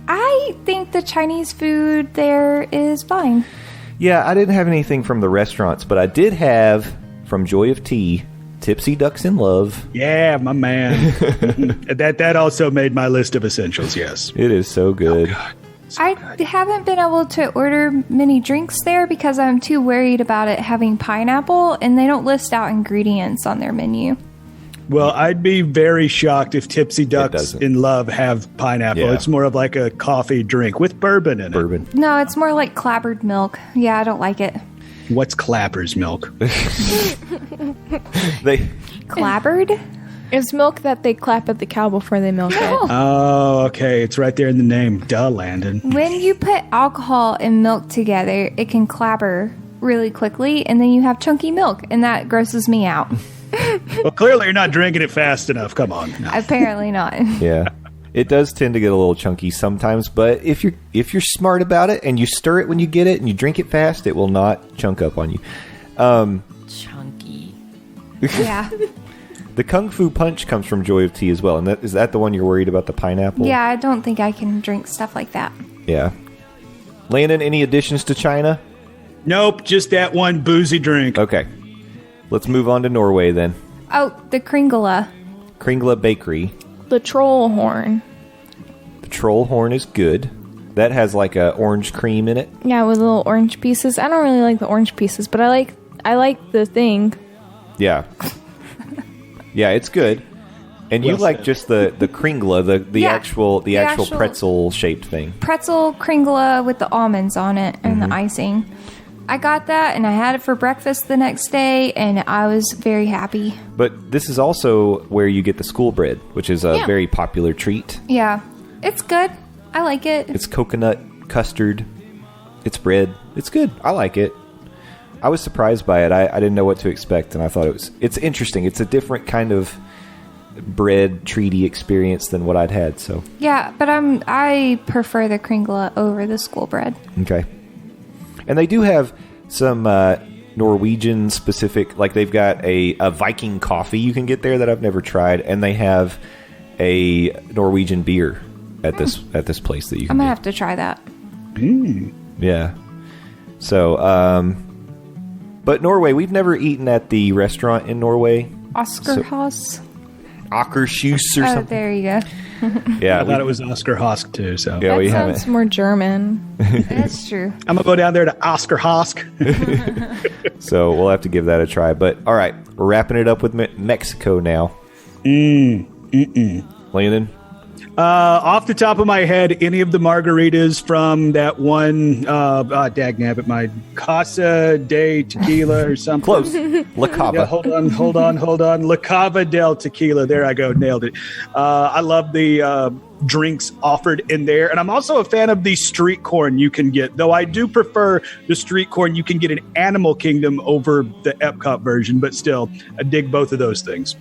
I think the Chinese food there is fine. Yeah, I didn't have anything from the restaurants, but I did have from Joy of Tea, Tipsy Ducks in Love. Yeah, my man. that also made my list of essentials, yes. It is so good. I haven't been able to order many drinks there because I'm too worried about it having pineapple, and they don't list out ingredients on their menu. Well, I'd be very shocked if Tipsy Ducks doesn't. in Love have pineapple. Yeah. It's more of like a coffee drink with bourbon in it. Bourbon. No, it's more like clabbered milk. Yeah, I don't like it. What's Clapper's milk? They Clabbered? It's milk that they clap at the cow before they milk it. Oh, okay. It's right there in the name. Duh, Landon. When you put alcohol and milk together, it can clabber really quickly, and then you have chunky milk, and that grosses me out. Well, clearly you're not drinking it fast enough. Come on. No. Apparently not. Yeah. It does tend to get a little chunky sometimes, but if you're smart about it and you stir it when you get it and you drink it fast, it will not chunk up on you. Chunky. Yeah. The Kung Fu Punch comes from Joy of Tea as well, and is that the one you're worried about, the pineapple? Yeah, I don't think I can drink stuff like that. Yeah. Landon, any additions to China? Nope, just that one boozy drink. Okay. Let's move on to Norway then. Oh, the Kringla. Kringla Bakery. The troll horn. The troll horn is good. That has like a orange cream in it. Yeah, with little orange pieces. I don't really like the orange pieces, but I like the thing. Yeah. Yeah, it's good. And you Well like said. just the Kringla, the Yeah, actual the actual- pretzel shaped thing. Pretzel Kringla with the almonds on it and the icing. I got that, and I had it for breakfast the next day, and I was very happy. But this is also where you get the school bread, which is a Yeah. very popular treat. Yeah, it's good. I like it. It's coconut custard. It's bread. It's good. I like it. I was surprised by it. I didn't know what to expect, and I thought it's interesting. It's a different kind of bread treaty experience than what I'd had. So Yeah, but I prefer the Kringla over the school bread. okay. And they do have some Norwegian specific, like they've got a Viking coffee you can get there that I've never tried, and they have a Norwegian beer at this place that you I'm can gonna get. have to try that. Yeah. So, but Norway, we've never eaten at the restaurant in Norway, Oscar Haas. Akershus or Oh, something. there you go. Yeah, I thought it was Oscar Hosk too. So yeah, That we sounds haven't. more German. That's true. I'm gonna go down there to Oscar Hosk. So we'll have to give that a try. But all right, we're wrapping it up with Mexico now. Landon. Off the top of my head, any of the margaritas from that one, dagnabbit, my Casa de Tequila or something. Close. La Cava. Yeah, hold on. La Cava del Tequila. There I go. Nailed it. I love the drinks offered in there. And I'm also a fan of the street corn you can get, though I do prefer the street corn you can get in Animal Kingdom over the Epcot version. But still, I dig both of those things.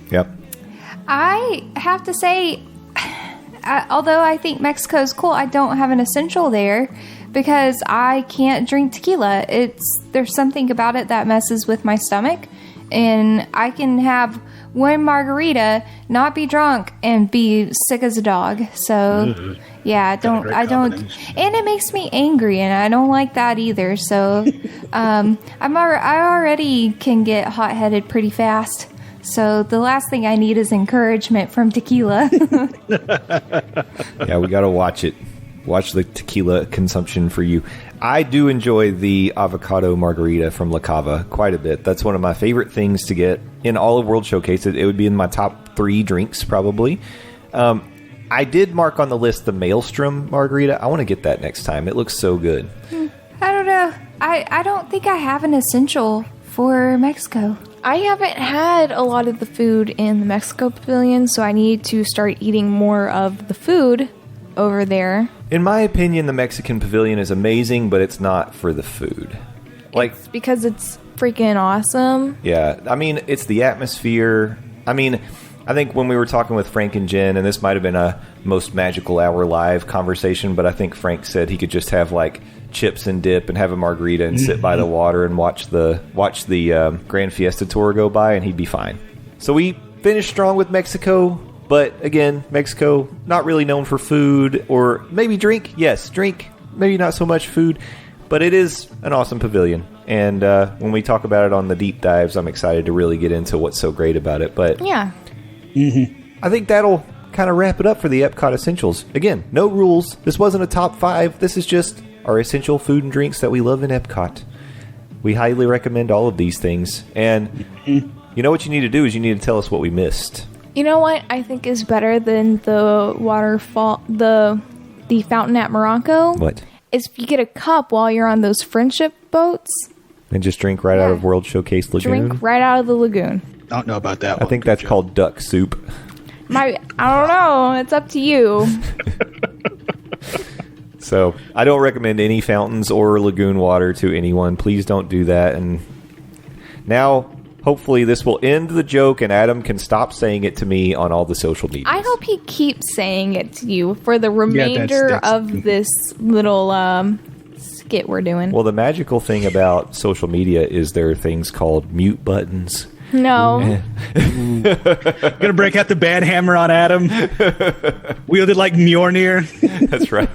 Yep. I have to say, although I think Mexico's cool, I don't have an essential there because I can't drink tequila. There's something about it that messes with my stomach, and I can have one margarita, not be drunk, and be sick as a dog. So yeah, I don't, and it makes me angry, and I don't like that either. So I already can get hot-headed pretty fast. So the last thing I need is encouragement from tequila. Yeah, we got to watch it. Watch the tequila consumption for you. I do enjoy the avocado margarita from La Cava quite a bit. That's one of my favorite things to get in all of World Showcase. It would be in my top 3 drinks probably. I did mark on the list the Maelstrom margarita. I want to get that next time. It looks so good. I don't know. I don't think I have an essential for Mexico. I haven't had a lot of the food in the Mexico Pavilion, so I need to start eating more of the food over there. In my opinion, the Mexican Pavilion is amazing, but it's not for the food. Like, It's because it's freaking awesome. yeah, I mean, it's the atmosphere. I mean, I think when we were talking with Frank and Jen, and this might have been a Most Magical Hour live conversation, but I think Frank said he could just have like chips and dip and have a margarita and sit by the water and watch the Grand Fiesta Tour go by, and he'd be fine. So we finished strong with Mexico, but again, Mexico not really known for food, or maybe drink. Yes, drink, maybe not so much food, but it is an awesome pavilion. And when we talk about it on the deep dives, I'm excited to really get into what's so great about it. But Yeah. I think that'll kind of wrap it up for the Epcot Essentials. Again, no rules. This wasn't a top 5. This is just our essential food and drinks that we love in Epcot. We highly recommend all of these things. And you know what you need to do is you need to tell us what we missed. You know what I think is better than the waterfall, the fountain at Morocco? What? Is if you get a cup while you're on those friendship boats. And just drink right out of World Showcase Lagoon? Drink right out of the lagoon. I don't know about that I think that's called duck soup. I don't know. It's up to you. So, I don't recommend any fountains or lagoon water to anyone. Please don't do that. And now, hopefully, this will end the joke and Adam can stop saying it to me on all the social media. I hope he keeps saying it to you for the remainder of this little skit we're doing. Well, the magical thing about social media is there are things called mute buttons. No. Gonna break out the bad hammer on Adam. Wielded like Mjolnir. That's right.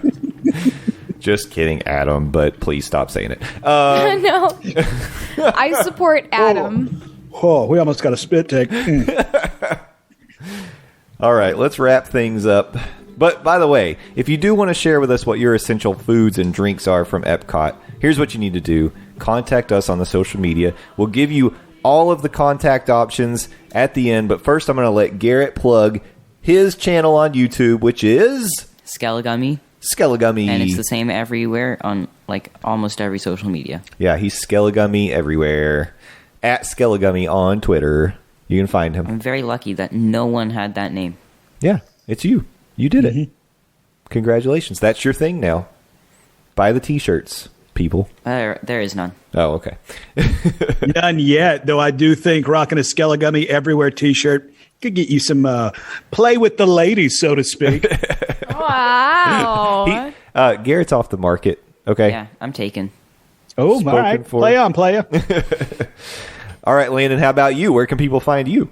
Just kidding, Adam, but please stop saying it. No. I support Adam. Oh, we almost got a spit take. All right, let's wrap things up. But, by the way, if you do want to share with us what your essential foods and drinks are from Epcot, here's what you need to do. Contact us on the social media. We'll give you all of the contact options at the end. But first, I'm going to let Garrett plug his channel on YouTube, which is... Skelligummy. Skelligummy. And it's the same everywhere on, like, almost every social media. Yeah, he's Skelligummy everywhere. At Skelligummy on Twitter. You can find him. I'm very lucky that no one had that name. Yeah, it's you. You did it. Congratulations. That's your thing now. Buy the t-shirts, people. There is none. Oh, okay. None yet, though I do think rocking a Skelligummy Everywhere t-shirt could get you some play with the ladies, so to speak. Wow. Garrett's off the market. Okay. Yeah, I'm taken. Oh, Spoken all right. for. Play on, playa. All right, Landon, how about you? Where can people find you?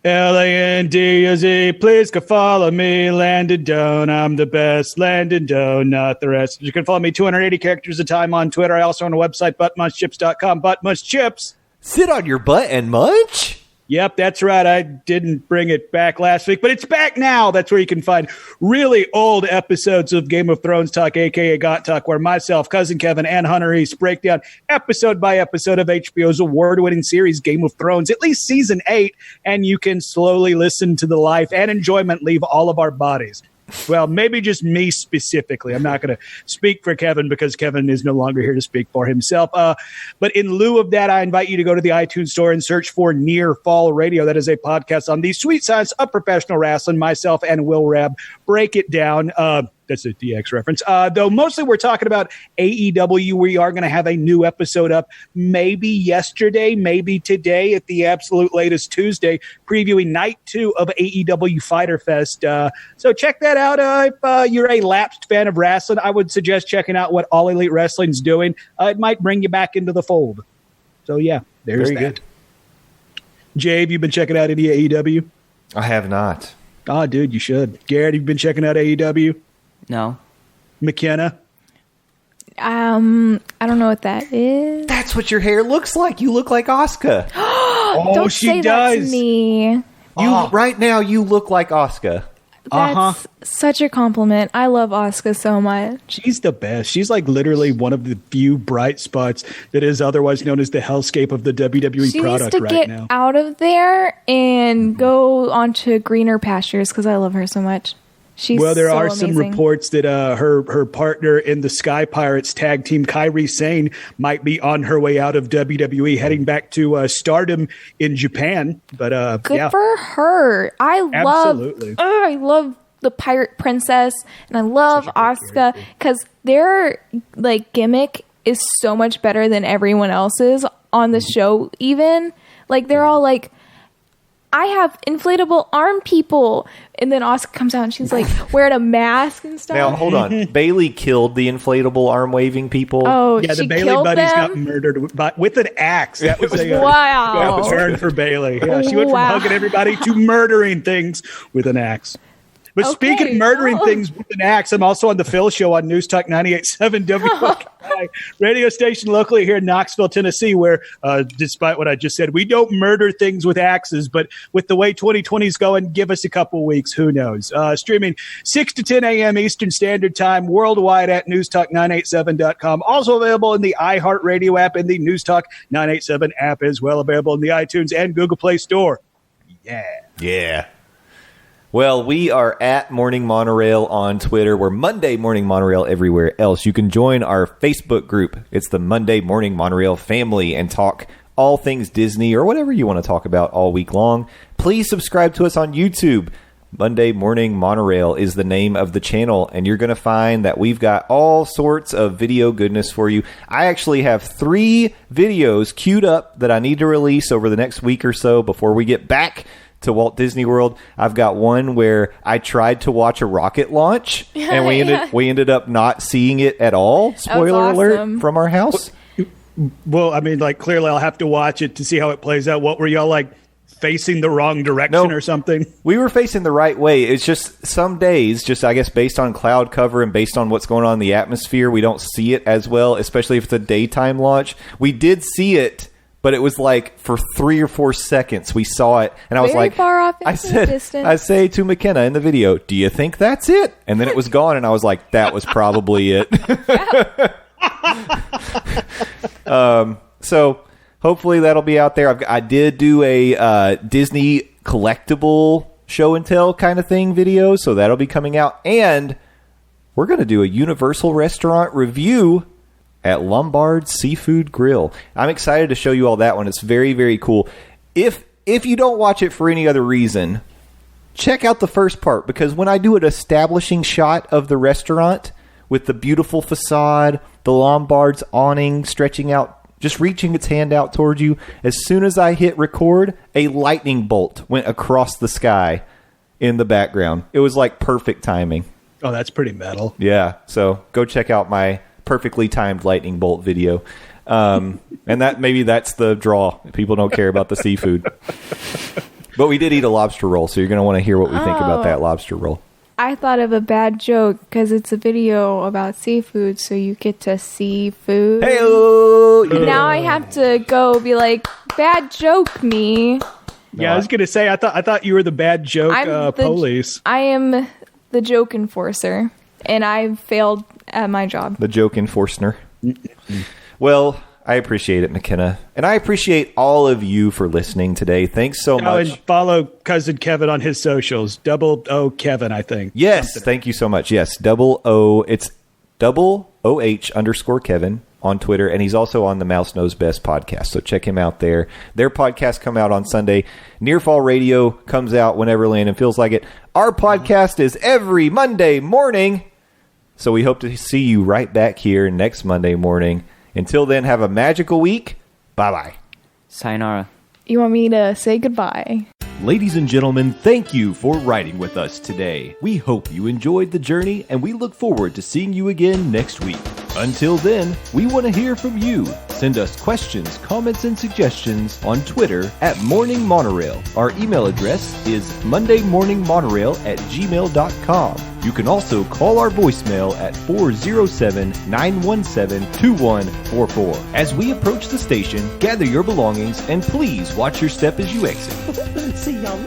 Landon, please go follow me, Landon Doan. I'm the best, Landon Doan, not the rest. You can follow me 280 characters a time on Twitter. I also own a website, buttmunchchips.com. Buttmunchchips. Sit on your butt and munch? Yep, that's right. I didn't bring it back last week, but it's back now. That's where you can find really old episodes of Game of Thrones Talk, a.k.a. Got Talk, where myself, Cousin Kevin, and Hunter East break down episode by episode of HBO's award-winning series, Game of Thrones, at least Season 8, and you can slowly listen to the life and enjoyment leave all of our bodies. Well, maybe just me specifically. I'm not going to speak for Kevin because Kevin is no longer here to speak for himself. But in lieu of that, I invite you to go to the iTunes store and search for Near Fall Radio. That is a podcast on the sweet science of professional wrestling. Myself and Will Rab break it down. That's a DX reference. Though mostly we're talking about AEW. We are going to have a new episode up maybe yesterday, maybe today at the absolute latest Tuesday, previewing night 2 of AEW Fighter Fest. So check that out. If you're a lapsed fan of wrestling, I would suggest checking out what All Elite Wrestling's doing. It might bring you back into the fold. So yeah, there's Very that. good. Jay, have you been checking out any AEW? I have not. Oh, dude, you should. Garrett, have you been checking out AEW? No. McKenna? I don't know what that is. That's what your hair looks like. You look like Asuka. Don't say that to me. Right now, you look like Asuka. That's such a compliment. I love Asuka so much. She's the best. She's like literally one of the few bright spots that is otherwise known as the hellscape of the WWE She product needs to right get now. out of there and go onto greener pastures because I love her so much. She's Well, there so are some amazing. reports that her partner in the Sky Pirates tag team, Kairi Sane, might be on her way out of WWE, heading back to Stardom in Japan. But Good yeah, for her. Absolutely. I love the Pirate Princess and I love Asuka because their like gimmick is so much better than everyone else's on the show. Even like they're all like, I have inflatable arm people. And then Asuka comes out and she's like wearing a mask and stuff. Now, hold on. Bailey killed the inflatable arm-waving people. Oh, yeah, the she Bailey killed buddies them? got murdered with an axe. That was a Wow. turn for Bailey. Yeah, she went from Wow. hugging everybody to murdering things with an axe. But speaking of murdering things with an axe, I'm also on the Phil Show on News Talk 98.7 WFI, radio station locally here in Knoxville, Tennessee, where despite what I just said, we don't murder things with axes. But with the way 2020 is going, give us a couple weeks. Who knows? Streaming 6 to 10 a.m. Eastern Standard Time worldwide at newstalk987.com. Also available in the iHeartRadio app and the News Talk 987 app as well. Available in the iTunes and Google Play Store. Yeah. Yeah. Well, we are at Morning Monorail on Twitter. We're Monday Morning Monorail everywhere else. You can join our Facebook group. It's the Monday Morning Monorail family and talk all things Disney or whatever you want to talk about all week long. Please subscribe to us on YouTube. Monday Morning Monorail is the name of the channel, and you're going to find that we've got all sorts of video goodness for you. I actually have 3 videos queued up that I need to release over the next week or so before we get back to Walt Disney World. I've got one where I tried to watch a rocket launch, and we ended up not seeing it at all. Spoiler alert from our house. Well, I mean, like, clearly I'll have to watch it to see how it plays out. What were y'all, like, facing the wrong direction or something? We were facing the right way. It's just some days, just I guess based on cloud cover and based on what's going on in the atmosphere, we don't see it as well, especially if it's a daytime launch. We did see it, but it was like for 3 or 4 seconds we saw it, and I was Very like, far off into the distance. I say to McKenna in the video, "Do you think that's it?" And then it was gone, and I was like, "That was probably it." So hopefully that'll be out there. I did do a Disney collectible show and tell kind of thing video, so that'll be coming out, and we're going to do a Universal restaurant review at Lombard's Seafood Grill. I'm excited to show you all that one. It's very, very cool. If you don't watch it for any other reason, check out the first part, because when I do an establishing shot of the restaurant with the beautiful facade, the Lombard's awning stretching out, just reaching its hand out towards you, as soon as I hit record, a lightning bolt went across the sky in the background. It was like perfect timing. Oh, that's pretty metal. Yeah, so go check out my perfectly timed lightning bolt video. And that's the draw. People don't care about the seafood. But we did eat a lobster roll, so you're going to want to hear what we think about that lobster roll. I thought of a bad joke because it's a video about seafood, so you get to see food. Hey-o! Now I have to go be like, bad joke me. Yeah, I was going to say, I thought you were the bad joke police. I am the joke enforcer, and I failed at my job. The joke enforcer. Well, I appreciate it, McKenna. And I appreciate all of you for listening today. Thanks so much. And follow Cousin Kevin on his socials. O Kevin, I think. Yes, thank you so much. Yes, it's _Kevin on Twitter. And he's also on the Mouse Knows Best podcast. So check him out there. Their podcasts come out on Sunday. Nearfall Radio comes out whenever Landon feels like it. Our podcast is every Monday morning. So we hope to see you right back here next Monday morning. Until then, have a magical week. Bye-bye. Sayonara. You want me to say goodbye? Ladies and gentlemen, thank you for riding with us today. We hope you enjoyed the journey, and we look forward to seeing you again next week. Until then, we want to hear from you. Send us questions, comments, and suggestions on Twitter at Morning Monorail. Our email address is mondaymorningmonorail@gmail.com. You can also call our voicemail at 407-917-2144. As we approach the station, gather your belongings and please watch your step as you exit. See y'all.